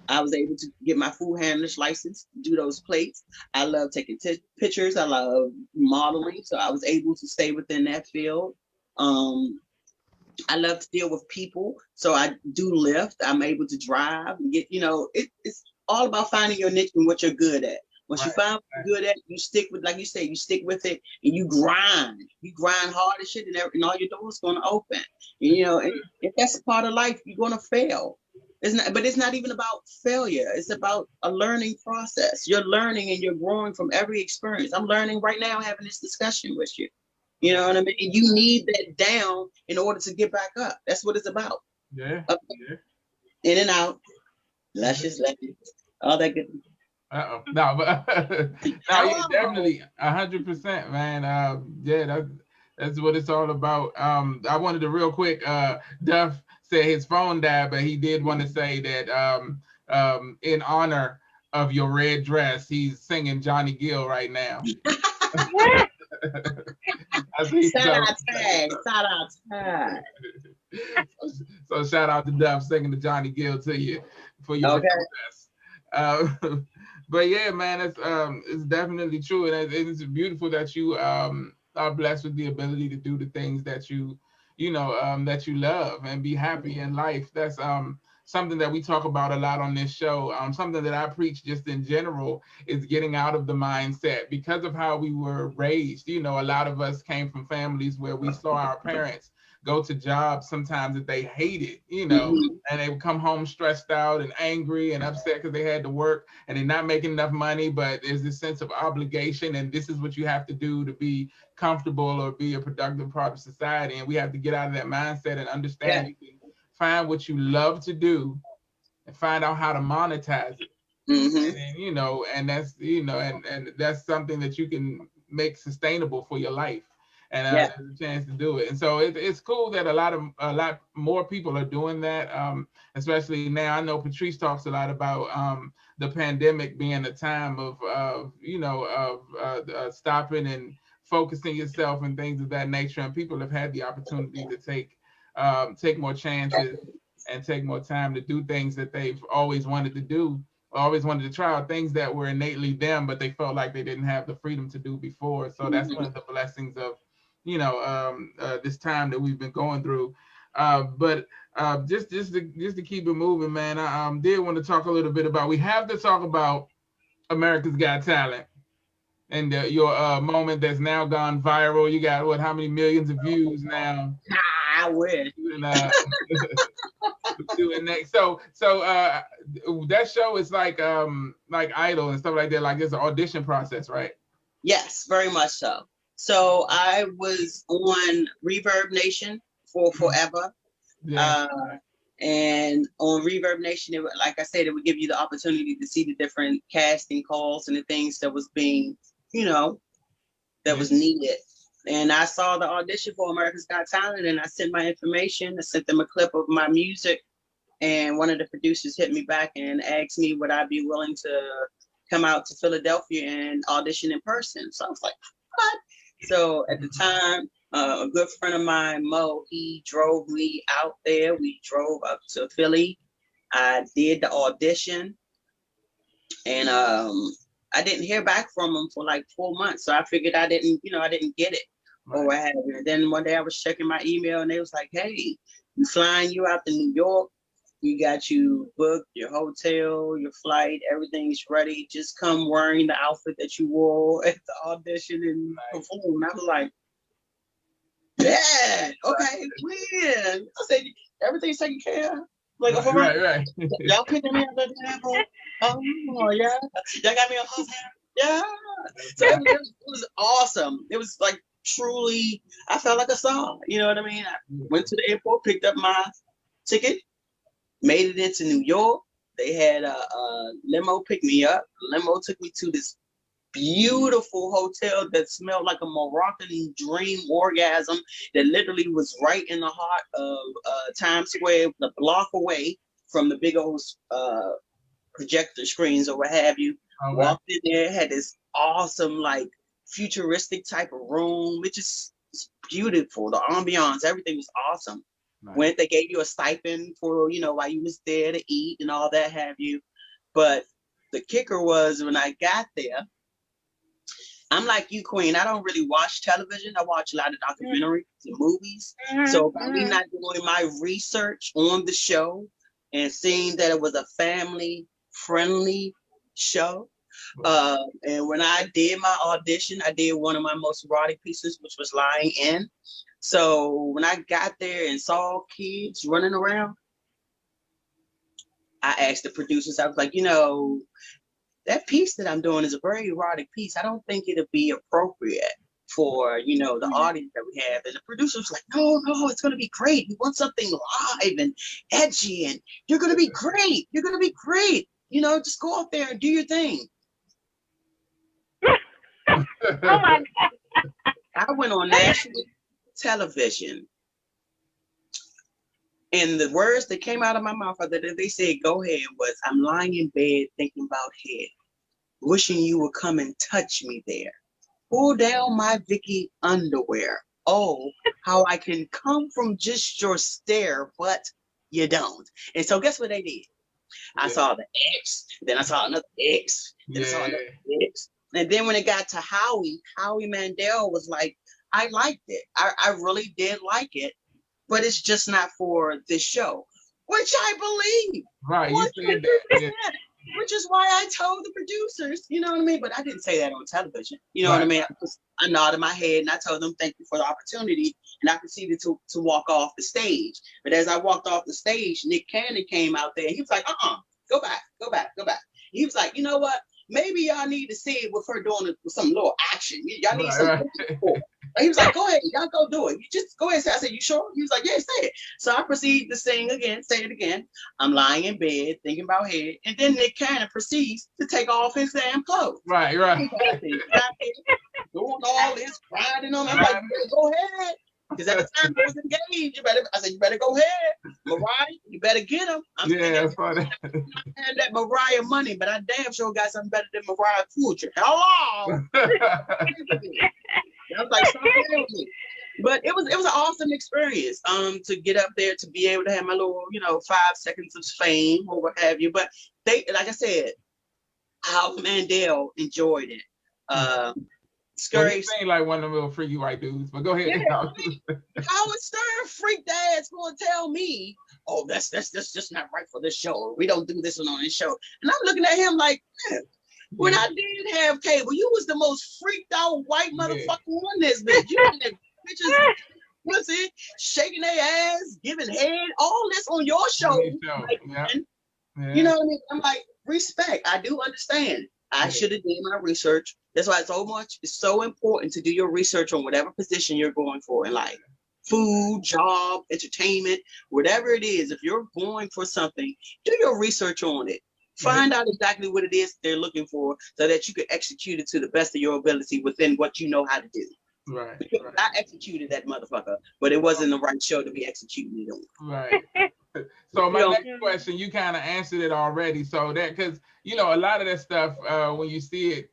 I was able to get my food handler's license, do those plates. I love taking pictures. I love modeling. So I was able to stay within that field. I love to deal with people. So I do lift. I'm able to drive and get, you know, it's all about finding your niche and what you're good at. Once you find what you're good at, you stick with, like you say, you stick with it and you grind. You grind hard as shit and all your doors going to open. And, you know, and if that's a part of life, you're going to fail. But it's not even about failure. It's about a learning process. You're learning and you're growing from every experience. I'm learning right now having this discussion with you. You know what I mean? And you need that down in order to get back up. That's what it's about. Yeah. In and out. Luscious, all that good. No, but no, yeah, definitely 100%, man. Yeah, that's what it's all about. I wanted to real quick. Duff said his phone died, but he did want to say that in honor of your red dress, he's singing Johnny Gill right now. Shout out tag. So shout out to Duff singing the Johnny Gill to you for your dress. But yeah, man, it's definitely true, and it's beautiful that you are blessed with the ability to do the things that you that you love and be happy in life. That's something that we talk about a lot on this show. Something that I preach just in general is getting out of the mindset because of how we were raised. You know, a lot of us came from families where we saw our parents go to jobs sometimes that they hated, you know, and they would come home stressed out and angry and upset because they had to work and they're not making enough money, but there's this sense of obligation and this is what you have to do to be comfortable or be a productive part of society. And we have to get out of that mindset and understand you can find what you love to do and find out how to monetize it. And then, you know, and that's, you know, and that's something that you can make sustainable for your life. And there's a chance to do it. And so it's cool that a lot more people are doing that, especially now. I know Patrice talks a lot about the pandemic being a time of stopping and focusing yourself and things of that nature. And people have had the opportunity to take more chances and take more time to do things that they've always wanted to do, always wanted to try out, things that were innately them, but they felt like they didn't have the freedom to do before. So that's one of the blessings of this time that we've been going through. But just to keep it moving, man, I did want to talk a little bit about, we have to talk about America's Got Talent and your moment that's now gone viral. You got how many millions of views now? I wish. Doing next. So that show is like Idol and stuff like that. Like it's an audition process, right? Yes, very much so. So I was on Reverb Nation for forever. And on Reverb Nation, like I said, it would give you the opportunity to see the different casting calls and the things that was being, that was needed. And I saw the audition for America's Got Talent and I sent my information. I sent them a clip of my music. And one of the producers hit me back and asked me would I be willing to come out to Philadelphia and audition in person. So I was like, what? So at the time, a good friend of mine, Mo, he drove me out there. We drove up to Philly. I did the audition, and I didn't hear back from him for like 4 months. So I figured I didn't get it or what have you. And then one day I was checking my email, and they was like, hey, we flying you out to New York. We got you booked, your hotel, your flight, everything's ready. Just come wearing the outfit that you wore at the audition and perform. And I was like, yeah, okay, when? I said, everything's taken care of. Like, right. Y'all picking me up at the table? Oh, yeah. Y'all got me a hotel? Yeah. So it was awesome. It was like truly, I felt like a star. You know what I mean? I went to the airport, picked up my ticket, made it into New York. They had a limo pick me up. The limo took me to this beautiful hotel that smelled like a Moroccan dream orgasm that literally was right in the heart of Times Square, a block away from the big old projector screens or what have you. Okay. Walked in there, had this awesome, like, futuristic type of room. It just it's beautiful. The ambiance, everything was awesome. Nice. They gave you a stipend for, while you was there to eat and all that have you. But the kicker was when I got there, I'm like you, Queen. I don't really watch television. I watch a lot of documentaries and movies. So by me not doing my research on the show and seeing that it was a family-friendly show, and when I did my audition, I did one of my most erotic pieces, which was Lying In. So when I got there and saw kids running around, I asked the producers, I was like, that piece that I'm doing is a very erotic piece. I don't think it'll be appropriate for, the audience that we have. And the producer was like, no, it's going to be great. We want something live and edgy, and you're going to be great. You're going to be great. Just go out there and do your thing. Oh my God. I went on national television, and the words that came out of my mouth after they said, go ahead, was, I'm lying in bed thinking about head, wishing you would come and touch me there. Pull down my Vicky underwear. Oh, how I can come from just your stare, but you don't. And so guess what they did? Yeah. I saw the X, then I saw another X, then I saw another X. And then when it got to Howie Mandel was like, I liked it. I really did like it, but it's just not for this show, which I believe. Right, you said that. Yeah. Which is why I told the producers, you know what I mean? But I didn't say that on television. You know what I mean? I nodded my head and I told them, thank you for the opportunity. And I proceeded to walk off the stage. But as I walked off the stage, Nick Cannon came out there. He was like, go back. He was like, you know what? Maybe y'all need to see it with her doing it with some little action. Y'all need something. Right. He was like, go ahead, y'all go do it. You just go ahead and say, I said, you sure? He was like, yeah, say it. So I proceeded to say it again. I'm lying in bed, thinking about head. And then Nick Cannon proceeds to take off his damn clothes. Right. Doing all this, riding on. I'm like, go ahead. Because at the time I was engaged. I said, you better go ahead. Mariah, you better get him. That's funny. I had that Mariah money, but I damn sure got something better than Mariah culture. Hello. I was like, stop playing with me. But it was an awesome experience. To get up there, to be able to have my little, 5 seconds of fame or what have you. But they, like I said, Howie Mandel enjoyed it. Scary. Well, you ain't like one of them little freaky white dudes, but go ahead. Yeah, Howard Stern freak dad's gonna tell me, oh, that's just not right for this show. We don't do this one on this show. And I'm looking at him like, when I did have cable, you was the most freaked out white motherfucker on this bitch. You had bitches pussy, shaking their ass, giving head, all this on your show. Like, you know what I mean? I'm like, respect. I do understand. I should have done my research. That's why it's so important to do your research on whatever position you're going for in life. Food, job, entertainment, whatever it is. If you're going for something, do your research on it. Find out exactly what it is they're looking for so that you can execute it to the best of your ability within what you know how to do. Right. Because Right. I executed that motherfucker, but it wasn't the right show to be executing it on. Right. So my You know, next question, you kind of answered it already. So that, because you know, a lot of that stuff, when you see it,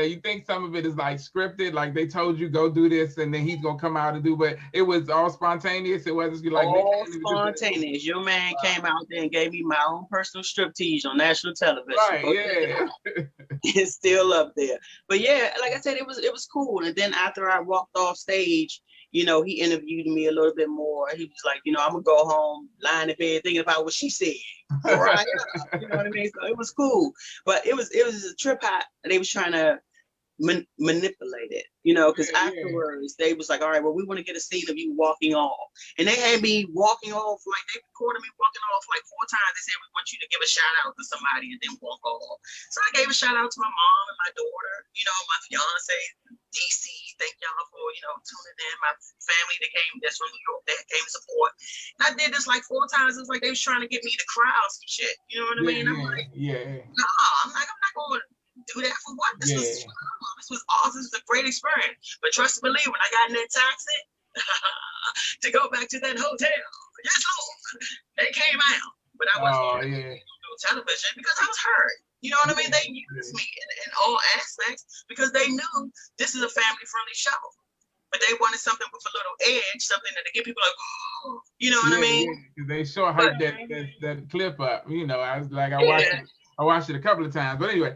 you think some of it is like scripted, like they told you go do this, and then he's gonna come out and do. But it was all spontaneous. It wasn't like Nick all Cannon would just be like, spontaneous. Your man came out there and gave me my own personal striptease on national television. right, Go check it yeah. out. It's still up there. But yeah, like I said, it was cool. And then after I walked off stage, you know, he interviewed me a little bit more. He was like, you know, I'm gonna go home, lying in bed, thinking about what she said. Right up, you know what I mean? So it was cool. But it was a trip how they was trying to manipulate it, you know, because afterwards they was like, all right, well, we want to get a scene of you walking off. And they had me walking off, like they recorded me walking off like 4 times. They said, we want you to give a shout out to somebody and then walk off. So I gave a shout out to my mom and my daughter, you know, my fiance, DC. Thank y'all for, you know, tuning in. My family that came, that's from New York, that came to support. And I did this like 4 times. It was like they was trying to get me to cry or some shit. You know what I mean? I'm like, nah, I'm not going to do that for what? This was awesome. This was a great experience. But trust and believe, when I got in that taxi to go back to that hotel, yes, Lord, they came out. But I wasn't on television because I was hurt. You know what I mean? They used me in all aspects because they knew this is a family-friendly show. But they wanted something with a little edge, something that to get people like, oh, you know what I mean? Yeah, they sure hyped that clip up. You know, I was like, I watched it a couple of times. But anyway,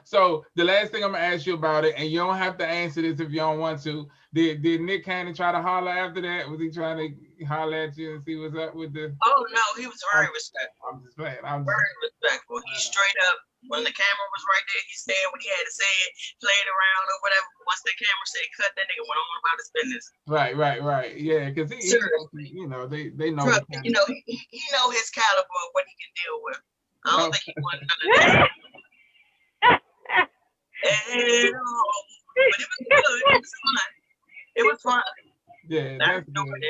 so the last thing I'm gonna ask you about it, and you don't have to answer this if you don't want to. Did Nick Cannon try to holler after that? Was he trying to holler at you and see what's up with the? Oh no, he was very respectful. I'm just playing. Very respectful. He straight up, when the camera was right there, he said what he had to say, played around or whatever. Once the camera said cut, that nigga went on about his business. Right. Yeah, because he you know, they know. You know, he know his caliber of what he can deal with. I don't think he wanted none of that. But it was good. It was fun. It was fun. Yeah, that's good.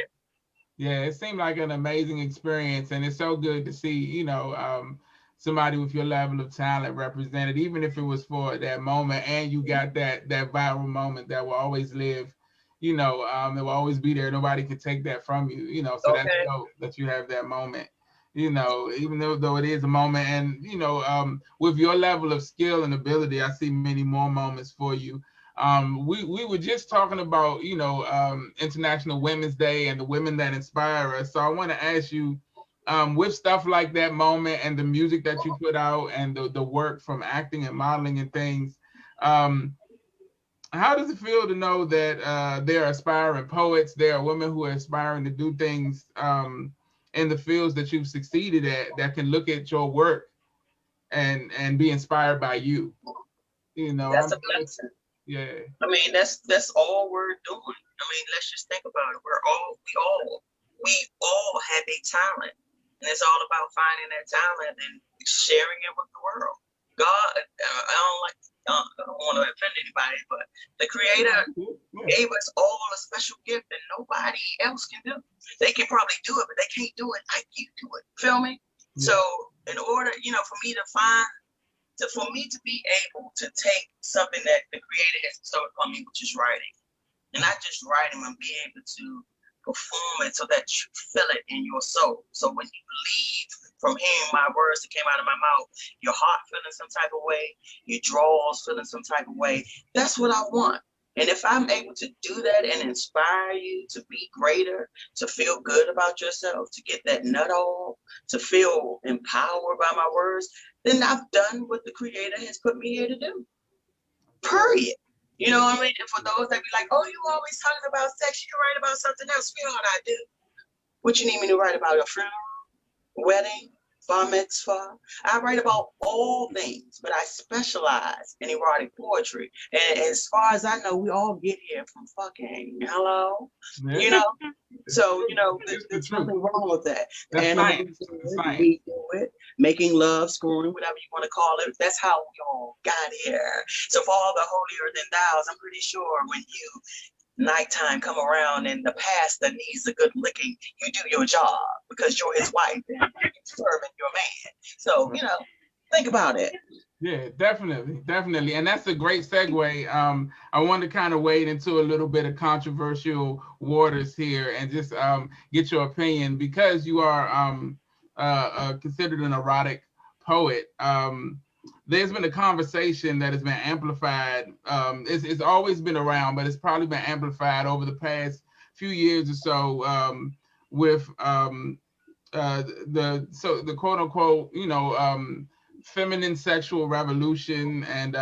Yeah, it seemed like an amazing experience, and it's so good to see, you know, somebody with your level of talent represented, even if it was for that moment, and you got that viral moment that will always live, you know, it will always be there. Nobody can take that from you, you know. So that's dope that you have that moment. You know, even though it is a moment, and you know, with your level of skill and ability, I see many more moments for you. We were just talking about, you know, International Women's Day and the women that inspire us. So I want to ask you, with stuff like that moment and the music that you put out and the work from acting and modeling and things, how does it feel to know that there are aspiring poets, there are women who are aspiring to do things in the fields that you've succeeded at, that can look at your work and be inspired by you? You know, that's a blessing. Yeah. I mean, that's all we're doing. I mean, let's just think about it. We all have a talent, and it's all about finding that talent and sharing it with the world. God, I don't want to offend anybody, but the Creator gave us all a special gift that nobody else can do. They can probably do it, but they can't do it like you do it. Feel me? Yeah. So in order, you know, for me to be able to take something that the Creator has bestowed upon me, which is writing, and not just writing, and be able to perform it so that you feel it in your soul. So when you leave from hearing my words that came out of my mouth, your heart feeling some type of way, your drawers feeling some type of way, that's what I want. And if I'm able to do that and inspire you to be greater, to feel good about yourself, to get that nut off, to feel empowered by my words, then I've done what the Creator has put me here to do. Period. You know what I mean? And for those that be like, oh, you always talking about sex, you write about something else. Sweetheart, I do. What you need me to write about? A funeral, wedding, bar mitzvah? I write about all things, but I specialize in erotic poetry. And as far as I know, we all get here from fucking. Hello? Yeah. You know? So, you know, there's nothing wrong with that. That's and we do it, making love, screwing, whatever you want to call it. That's how we all got here. So for all the holier than thous, I'm pretty sure when nighttime come around and the pastor needs a good licking, you do your job because you're his wife and you're serving your man. So, you know, think about it. Yeah, definitely, and that's a great segue. I want to kind of wade into a little bit of controversial waters here, and just get your opinion, because you are considered an erotic poet. There's been a conversation that has been amplified. It's always been around, but it's probably been amplified over the past few years or so, with the quote unquote, feminine sexual revolution, and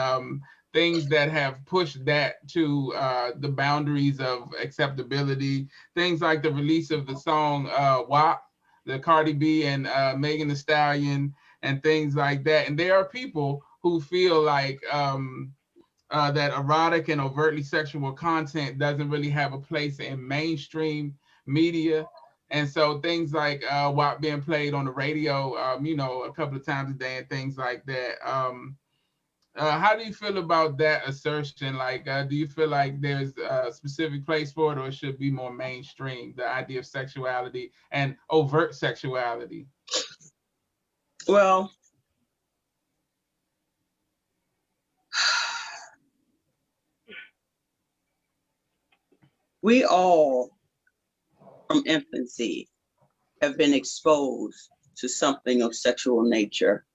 things that have pushed that to the boundaries of acceptability. Things like the release of the song WAP, the Cardi B and Megan Thee Stallion, and things like that. And there are people who feel like that erotic and overtly sexual content doesn't really have a place in mainstream media. And so things like WAP being played on the radio, a couple of times a day, and things like that. How do you feel about that assertion? Like, do you feel like there's a specific place for it, or it should be more mainstream, the idea of sexuality and overt sexuality? Well, we all, from infancy, have been exposed to something of sexual nature,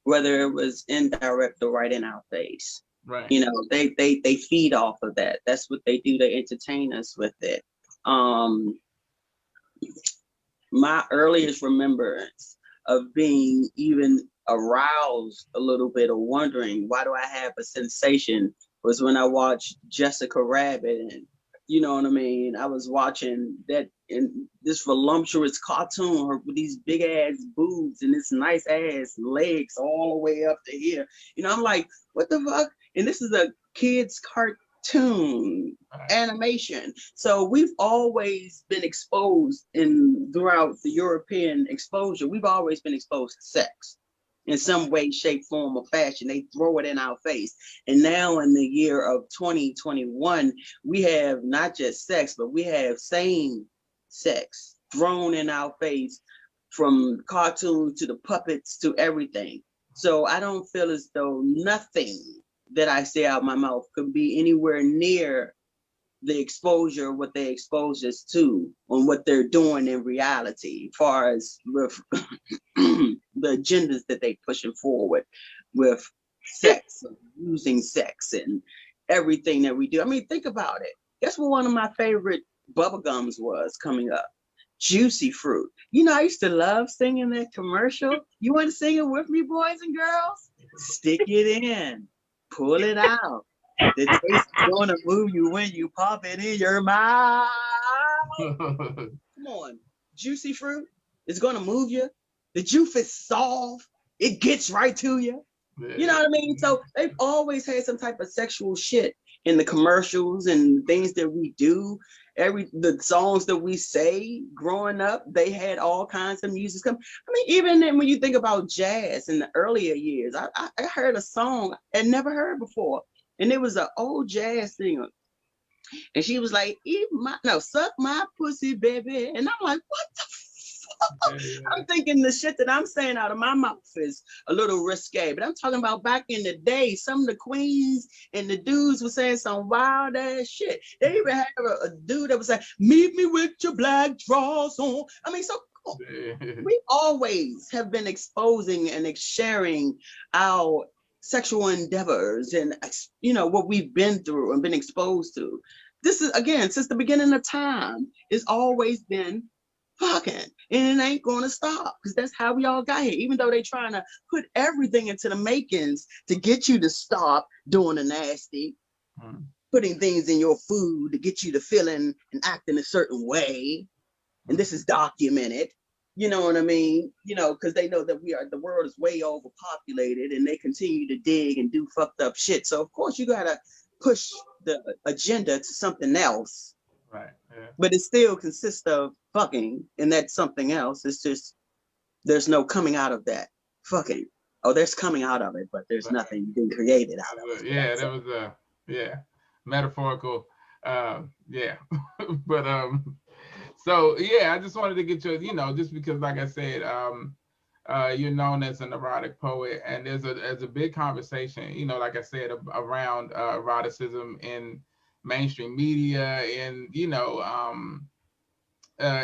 whether it was indirect or right in our face. Right. They feed off of that. That's what they do. They entertain us with it. My earliest remembrance of being even aroused a little bit, or wondering why do I have a sensation, was when I watched Jessica Rabbit. And you know what I mean? I was watching that in this voluptuous cartoon, her with these big ass boobs and this nice ass legs all the way up to here. I'm like, what the fuck? And this is a kid's cartoon animation. So we've always been exposed throughout the European exposure. We've always been exposed to sex in some way, shape, form, or fashion. They throw it in our face. And now in the year of 2021, we have not just sex, but we have same sex thrown in our face, from cartoons to the puppets to everything. So I don't feel as though nothing that I say out my mouth could be anywhere near the exposure, what they expose us to, on what they're doing in reality, as far as with the agendas that they pushing forward with sex, and using sex, and everything that we do. I mean, think about it. Guess what one of my favorite bubblegums was coming up? Juicy Fruit. I used to love singing that commercial. You want to sing it with me, boys and girls? Stick it in, pull it out. The taste is gonna move you when you pop it in your mouth. Come on, Juicy Fruit is gonna move you. The juice is soft. It gets right to you. You know what I mean? So they've always had some type of sexual shit in the commercials and things that we do. The songs that we say growing up, they had all kinds of music come. I mean, even when you think about jazz in the earlier years, I heard a song I'd never heard before. And it was an old jazz singer. And she was like, suck my pussy, baby. And I'm like, what the fuck? Yeah. I'm thinking the shit that I'm saying out of my mouth is a little risque. But I'm talking about back in the day, some of the queens and the dudes were saying some wild ass shit. They even had a dude that was like, meet me with your black drawers on. I mean, so we always have been exposing and sharing our sexual endeavors and what we've been through and been exposed to. This is, again, since the beginning of time, it's always been fucking, and it ain't gonna stop, because that's how we all got here. Even though they trying to put everything into the makings to get you to stop doing the nasty, putting things in your food to get you to feeling and acting a certain way, and this is documented. You know what I mean? Because they know that the world is way overpopulated, and they continue to dig and do fucked up shit. So of course you gotta push the agenda to something else. Right. Yeah. But it still consists of fucking, and that's something else. It's just there's no coming out of that fucking. Oh, there's coming out of it, but there's nothing being created out of it. Yeah, that was metaphorical. Yeah, but so yeah, I just wanted to get your, just because, like I said, you're known as an erotic poet, and there's a big conversation, you know, like I said, around eroticism in mainstream media, in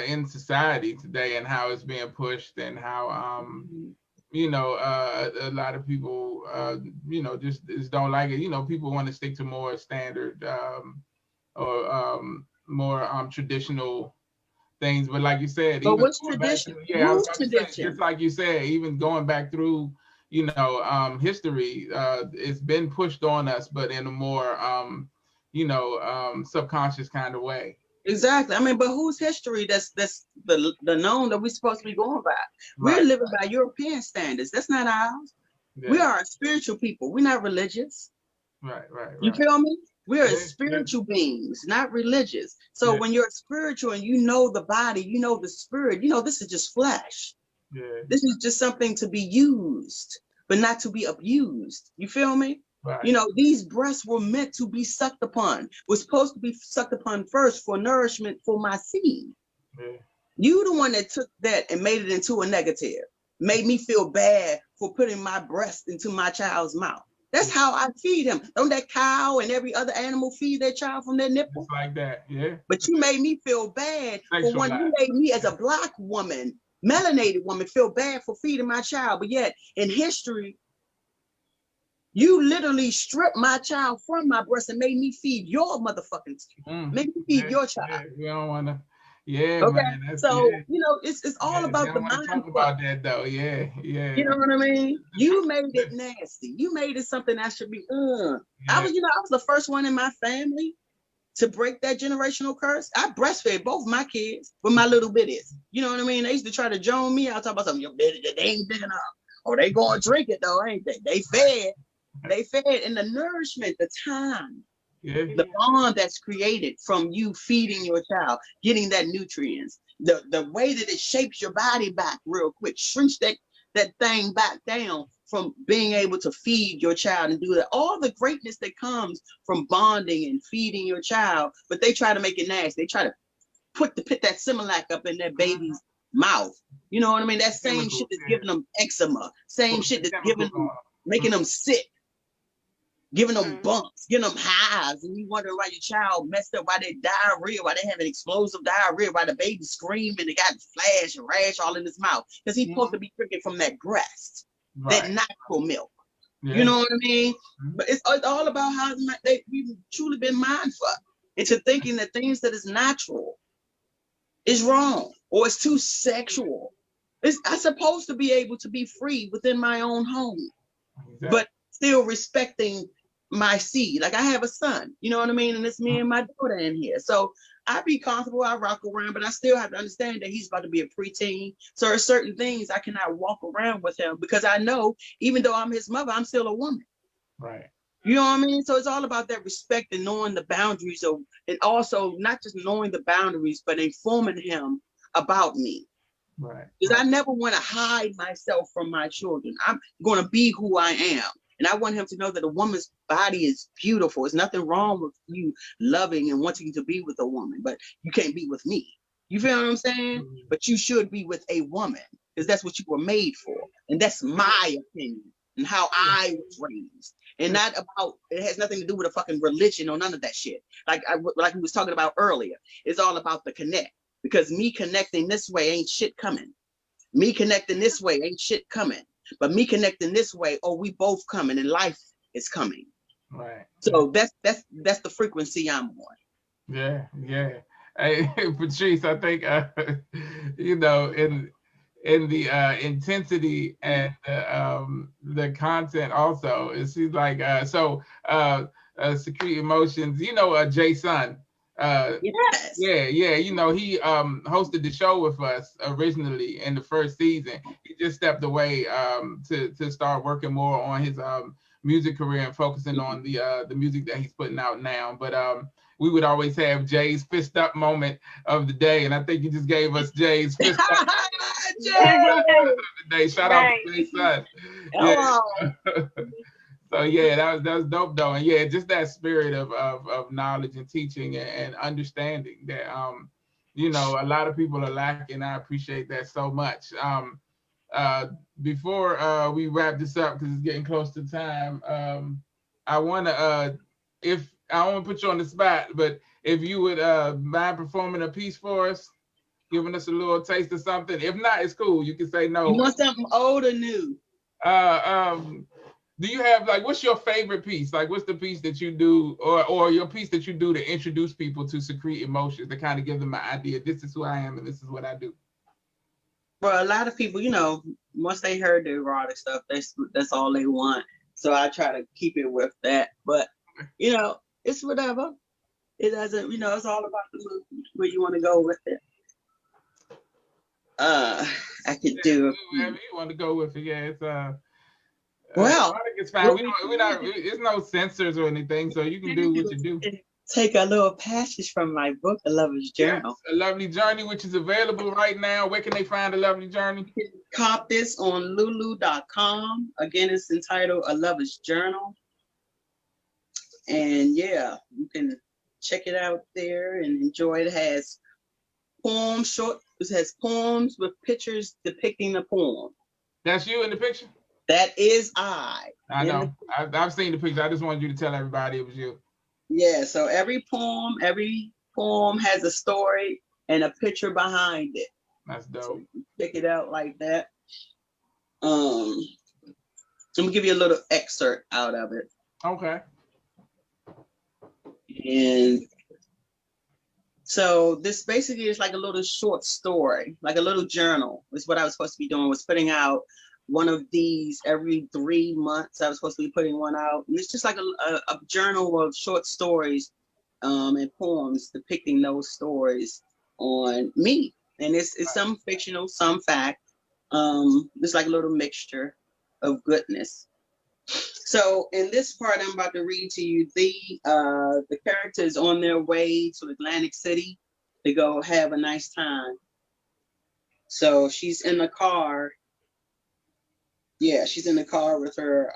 in society today, and how it's being pushed, and how a lot of people just don't like it. You know, people want to stick to more standard or more traditional things. But like you said, But even what's going back tradition? to, yeah, I was Who's about to say, just tradition? like you said, even going back through, history, it's been pushed on us, but in a more, subconscious kind of way. Exactly. I mean, but whose history that's the known that we're supposed to be going by? We're Right. living by European standards. That's not ours. We Yeah. are a spiritual people. We're not religious. Right. Right. You Right. feel me? We're Yeah. Yeah. spiritual beings, not religious. So Yeah. when you're spiritual and you know the body, you know the spirit, you know this is just flesh. Yeah. This is just something to be used, but not to be abused. You feel me? You Right. know, these breasts were meant to be sucked upon. Was supposed to be sucked upon first for nourishment for my seed. Yeah. You the one that took that and made it into a negative. Made me feel bad for putting my breast into my child's mouth. That's how I feed him. Don't that cow and every other animal feed their child from their nipple? Just like that. Yeah. But you made me feel bad for when you Sexualized. made me as a black woman, melanated woman, feel bad for feeding my child. But yet in history, you literally stripped my child from my breast and made me feed your motherfucking, made me feed Yeah. your child. Yeah. We don't want to. Yeah, Okay. man. That's So, yeah. you know, it's all Yeah, about they the don't want to mind talk fuck. about that though. Yeah, yeah. You know what I mean? You made it nasty. You made it something that should be, I Yeah. was the first one in my family to break that generational curse. I breastfed both my kids with my little bitties. You know what I mean? They used to try to join me. I'll talk about something, your bitty, they ain't big enough. Or they going to drink it though, ain't they? They fed. They fed. And the nourishment, the time, Yeah. the bond that's created from you feeding your child, getting that nutrients, the way that it shapes your body back real quick, shrinks that thing back down from being able to feed your child and do that. All the greatness that comes from bonding and feeding your child, but they try to make it nasty. They try to put that Similac up in their baby's mouth. You know what I mean? That same Chemicals, shit that's yeah. giving them eczema, same shit that's Chemicals giving them, on 'em. making them sick, giving them Mhm. bumps, giving them hives, and you wondering why your child messed up, why they diarrhea, why they having explosive diarrhea, why the baby screaming, they got flash and rash all in his mouth, because he's supposed to be drinking from that breast, that Right. natural milk. Yeah. You know what I mean? Mhm. But it's all about how we've truly been mindfucked into thinking that things that is natural is wrong or it's too sexual. I'm supposed to be able to be free within my own home, Exactly. but still respecting my seed. Like I have a son, you know what I mean? And it's me and my daughter in here. So I be comfortable, I rock around, but I still have to understand that he's about to be a preteen. So there's certain things I cannot walk around with him because I know even though I'm his mother, I'm still a woman. Right. You know what I mean? So it's all about that respect and knowing the boundaries of, and also not just knowing the boundaries, but informing him about me. Right. Because Right. I never want to hide myself from my children. I'm going to be who I am. And I want him to know that a woman's body is beautiful. There's nothing wrong with you loving and wanting to be with a woman, but you can't be with me. You feel what I'm saying? Mhm. But you should be with a woman because that's what you were made for. And that's my opinion and how I was raised. And not about, it has nothing to do with a fucking religion or none of that shit. Like we was talking about earlier, it's all about the connect. Because me connecting this way ain't shit coming. Me connecting this way ain't shit coming. But me connecting this way, oh, we both coming and life is coming. Right. So that's the frequency I'm on. Yeah. Yeah. Hey, Patrice, I think in the intensity and the content also, it seems like Secrete Emotions. Jason. Yes. Yeah, he hosted the show with us originally in the first season. He just stepped away to start working more on his music career and focusing on the music that he's putting out now. But we would always have Jay's fist up moment of the day, and I think you just gave us Jay's fist up Jay! today. Shout out to Jay's son. Yeah. So yeah, that was dope though, and yeah, just that spirit of knowledge and teaching and understanding that a lot of people are lacking. I appreciate that so much. Before we wrap this up, because it's getting close to time, I want to, if I don't want to put you on the spot, but if you would mind performing a piece for us, giving us a little taste of something. If not, it's cool. You can say no. You want something old or new? Do you have, like, what's your favorite piece? Like, what's the piece that you do, or your piece that you do to introduce people to Secrete Emotions, to kind of give them an idea, this is who I am and this is what I do? Well, a lot of people, you know, once they heard the erotic stuff, that's all they want. So I try to keep it with that. But, you know, it's whatever. It doesn't, you know, it's all about the mood, where you want to go with it. I could do whatever you want to go with it. Yeah, it's well, I think it's fine. We're not. It's no censors or anything, so you can do what you do. Take a little passage from my book, A Lover's Journal. Yes, A Lovely Journey, which is available right now. Where can they find A Lovely Journey? You can cop this on lulu.com. Again, it's entitled A Lover's Journal. And yeah, you can check it out there and enjoy it. It has poems, it has poems with pictures depicting the poem. That's you in the picture? That is I. I know. I've seen the picture. I just wanted you to tell everybody it was you. Yeah, so every poem has a story and a picture behind it. That's dope. So check it out like that. I'm gonna give you a little excerpt out of it. Okay. And so this basically is like a little short story, like a little journal. Is what I was supposed to be doing, was putting out one of these every 3 months. I was supposed to be putting one out. And it's just like a journal of short stories and poems depicting those stories on me. And it's some fictional, some fact. It's like a little mixture of goodness. So in this part, I'm about to read to you, the character is on their way to Atlantic City to go have a nice time. So she's in the car. Yeah, she's in the car with her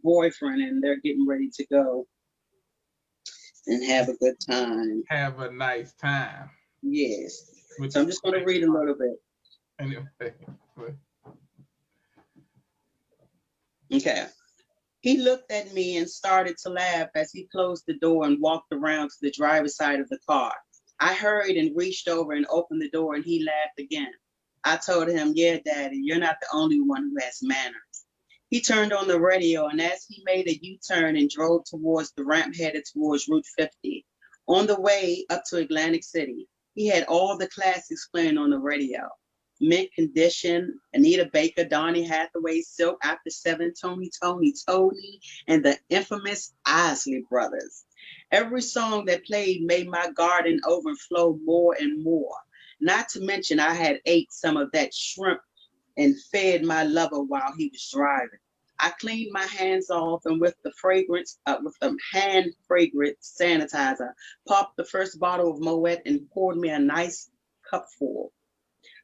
boyfriend, and they're getting ready to go and have a good time. Have a nice time. Yes. So I'm just going to read a little bit. Anyway. Okay. He looked at me and started to laugh as he closed the door and walked around to the driver's side of the car. I hurried and reached over and opened the door, and he laughed again. I told him, yeah, Daddy, you're not the only one who has manners. He turned on the radio, and as he made a U-turn and drove towards the ramp headed towards Route 50, on the way up to Atlantic City, he had all the classics playing on the radio. Mint Condition, Anita Baker, Donny Hathaway, Silk After 7, Tony, and the infamous Isley Brothers. Every song that played made my garden overflow more and more. Not to mention, I had ate some of that shrimp and fed my lover while he was driving. I cleaned my hands off, and with the hand fragrance sanitizer, popped the first bottle of Moet and poured me a nice cupful.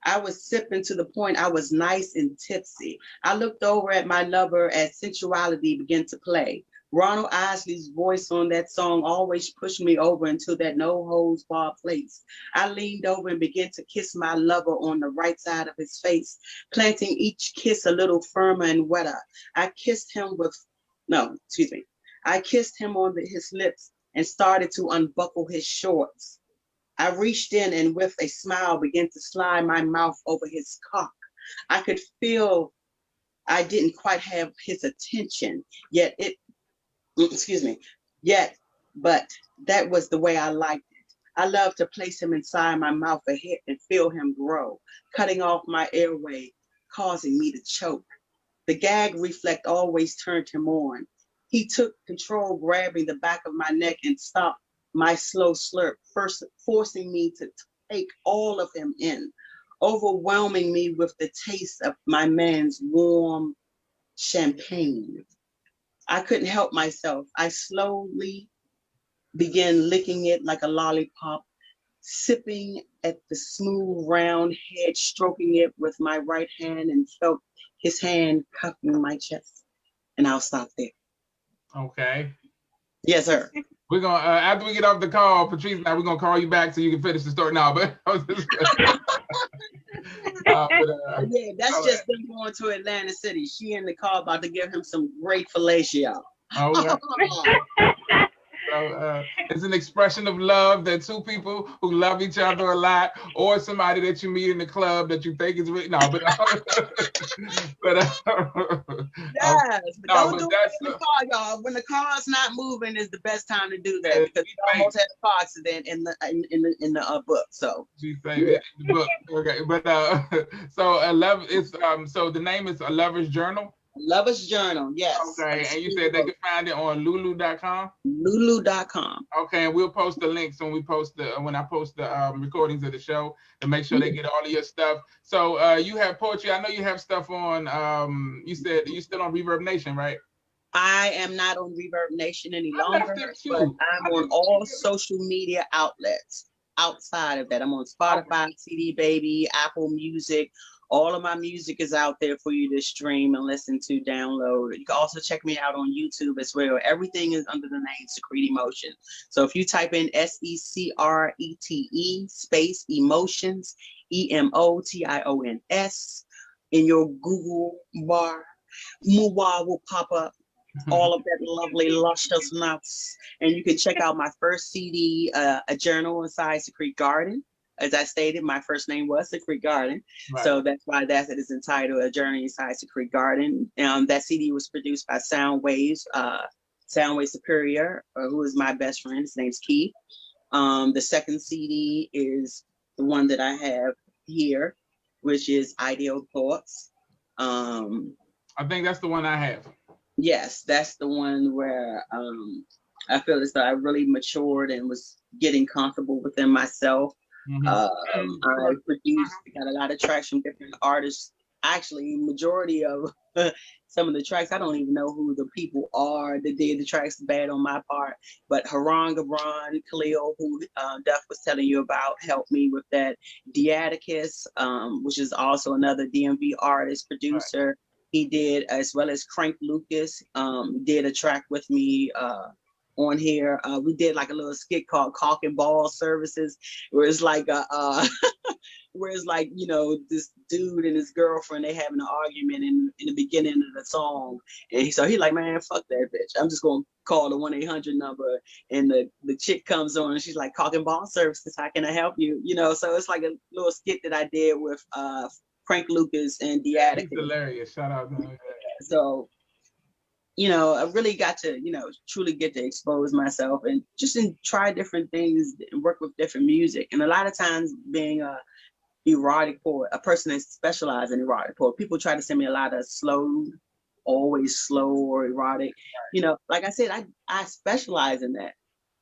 I was sipping to the point I was nice and tipsy. I looked over at my lover as sensuality began to play. Ronald Isley's voice on that song always pushed me over into that no-holds-barred place. I leaned over and began to kiss my lover on the right side of his face, planting each kiss a little firmer and wetter. I kissed him on his lips and started to unbuckle his shorts. I reached in and with a smile began to slide my mouth over his cock. I could feel I didn't quite have his attention, but that was the way I liked it. I loved to place him inside my mouth a hit and feel him grow, cutting off my airway, causing me to choke. The gag reflex always turned him on. He took control, grabbing the back of my neck and stopped my slow slurp, first forcing me to take all of him in, overwhelming me with the taste of my man's warm champagne. I couldn't help myself. I slowly began licking it like a lollipop, sipping at the smooth round head, stroking it with my right hand, and felt his hand cupping my chest. And I'll stop there. Okay. Yes, sir. We're gonna after we get off the call, Patrice and I, we're gonna call you back so you can finish the story now. But Yeah, that's just them going to Atlanta City. She in the car about to give him some great fellatio. Okay. So it's an expression of love that two people who love each other a lot, or somebody that you meet in the club that you think is really but Yes, but no, don't but do it that's in the car, y'all. When the car's not moving, is the best time to do that yeah, because we almost had a car accident in the book. So she say yeah. in the book. Okay, but so a love is so the name is A Lover's Journal. Lover's Journal, yes. Okay, and you said they can find it on lulu.com. Lulu.com. Okay, and we'll post the links when I post the recordings of the show to make sure they get all of your stuff. So you have poetry. I know you have stuff on. You said you still on Reverb Nation, right? I am not on Reverb Nation any I left longer, it too. but I'm on all social media outlets. Outside of that, I'm on Spotify, CD Baby, Apple Music. All of my music is out there for you to stream and listen to, download. You can also check me out on YouTube as well. Everything is under the name Secrete Emotions. So if you type in SECRETE space emotions, EMOTIONS in your Google bar, Muwa will pop up. All of that lovely lusciousness. And you can check out my first CD, A Journal Inside Secrete Garden. As I stated, my first name was Secrete Garden. Right. So that's why it is entitled A Journey Inside Secrete Garden. That CD was produced by Soundwaves Superior, who is my best friend. His name's Keith. The second CD is the one that I have here, which is Ideal Thoughts. I think that's the one I have. Yes, that's the one where I feel as though I really matured and was getting comfortable within myself. I produced, got a lot of tracks from different artists. Actually, majority of some of the tracks, I don't even know who the people are that did the tracks. Bad on my part, but Haran Gabron, Khalil, who Duff was telling you about, helped me with that. Deaticus, which is also another DMV artist, producer. Right. He did, as well as Crank Lucas, did a track with me on here. We did like a little skit called Cock and Ball Services, where it's like where it's like, you know, this dude and his girlfriend, they having an argument in the beginning of the song. And he's like, man, fuck that bitch. I'm just gonna call the 1-800 number. And the chick comes on and she's like, Cock and Ball Services, how can I help you? You know, so it's like a little skit that I did with Frank Lucas and Deatic. He's hilarious. Shout out to him. So, you know, I really got to, you know, truly get to expose myself and just try different things and work with different music. And a lot of times being a erotic poet, a person that specializes in erotic poet, people try to send me a lot of always slow or erotic. You know, like I said, I specialize in that,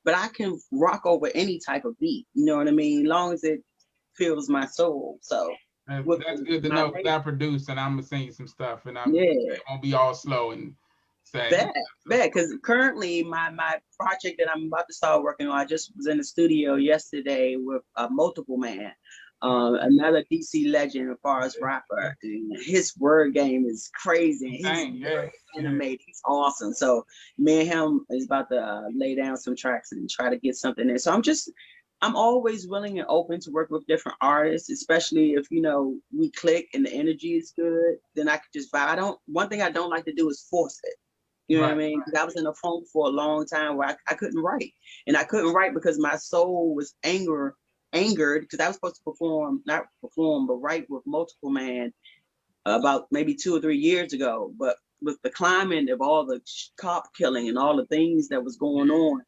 but I can rock over any type of beat. You know what I mean? As long as it fills my soul. So. That's good to know. I produce and I'm gonna sing you some stuff, and it won't be all slow and sad. Because currently my project that I'm about to start working on, I just was in the studio yesterday with Multiple Man, another DC legend as far as rapper. And his word game is crazy. He's animated. He's awesome. So me and him is about to lay down some tracks and try to get something there. So I'm always willing and open to work with different artists, especially if, you know, we click and the energy is good, then I could just vibe. One thing I don't like to do is force it. You know what I mean? Because I was in a funk for a long time where I couldn't write. And I couldn't write because my soul was angered because I was supposed to write with Multiple Man about maybe 2 or 3 years ago. But with the climate of all the cop killing and all the things that was going on,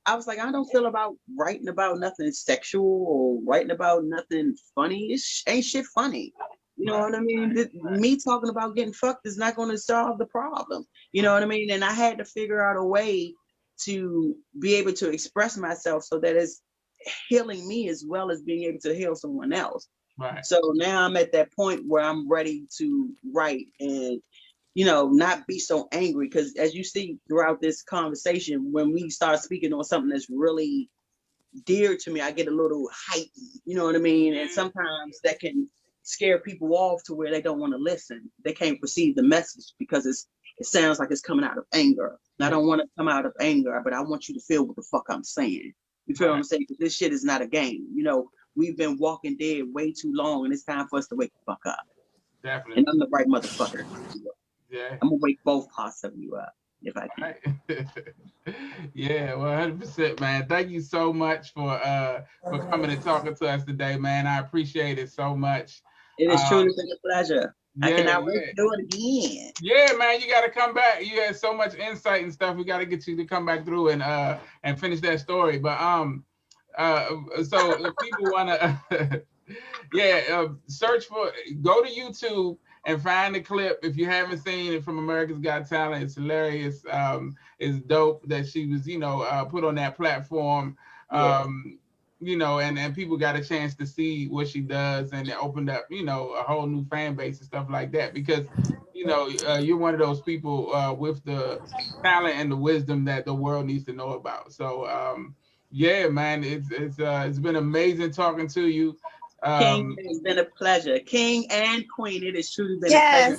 I was like, I don't feel about writing about nothing sexual or writing about nothing funny. Ain't shit funny. You know what I mean? Me talking about getting fucked is not going to solve the problem. You know what I mean? And I had to figure out a way to be able to express myself so that it's healing me as well as being able to heal someone else. Right. So now I'm at that point where I'm ready to write and, you know, not be so angry. Because as you see throughout this conversation, when we start speaking on something that's really dear to me, I get a little heightened, you know what I mean? And sometimes that can scare people off to where they don't want to listen. They can't receive the message because it sounds like it's coming out of anger. And I don't want to come out of anger, but I want you to feel what the fuck I'm saying. You feel what I'm saying? Because this shit is not a game. You know, we've been walking dead way too long, and it's time for us to wake the fuck up. Definitely. And I'm the right motherfucker. Yeah. I'm gonna wake both parts of you up if I can. Right. Yeah, 100%, man. Thank you so much for coming and talking to us today, man. I appreciate it so much. It has truly been a pleasure. Yeah, I cannot wait to do it again. Yeah, man, you got to come back. You had so much insight and stuff. We got to get you to come back through and finish that story. But so if people want to, search for, go to YouTube and find the clip if you haven't seen it from America's Got Talent. It's hilarious. It's dope that she was, put on that platform. And people got a chance to see what she does, and it opened up, a whole new fan base and stuff like that. Because, you're one of those people with the talent and the wisdom that the world needs to know about. So, yeah, man, it's been amazing talking to you. King, it's been a pleasure. King and Queen, it has truly been a pleasure.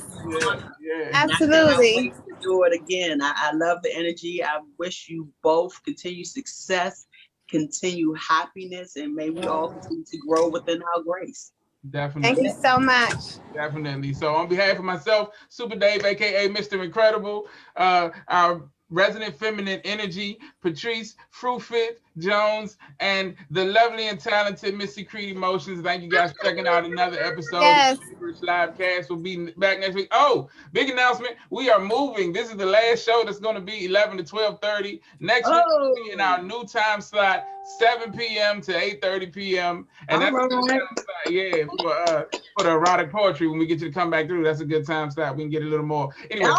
Yeah. Absolutely. I can't wait to do it again. I love the energy. I wish you both continued success, continue happiness, and may we all continue to grow within our grace. Definitely. Thank you so much. Definitely. So on behalf of myself, Super Dave, aka Mr. Incredible, our resident feminine energy, Patrice Fruitfit Jones, and the lovely and talented Miss Secrete Emotions. Thank you guys for checking out another episode of the Neighborish Livecast. We'll be back next week. Oh, big announcement. We are moving. This is the last show that's going to be 11 to 12:30. Next week we'll be in our new time slot, 7 p.m. to 8:30 p.m. And that's a good time slot, for the erotic poetry. When we get you to come back through, that's a good time slot. We can get a little more. Anyway,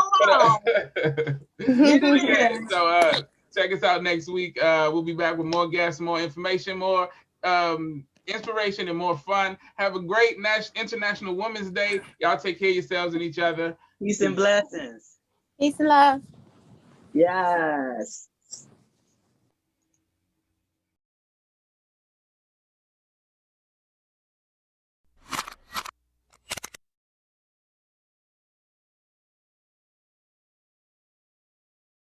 so check us out next week. We'll be back with more guests, more information, more inspiration, and more fun. Have a great International Women's Day. Y'all take care of yourselves and each other. Peace and blessings. Peace and love. Yes.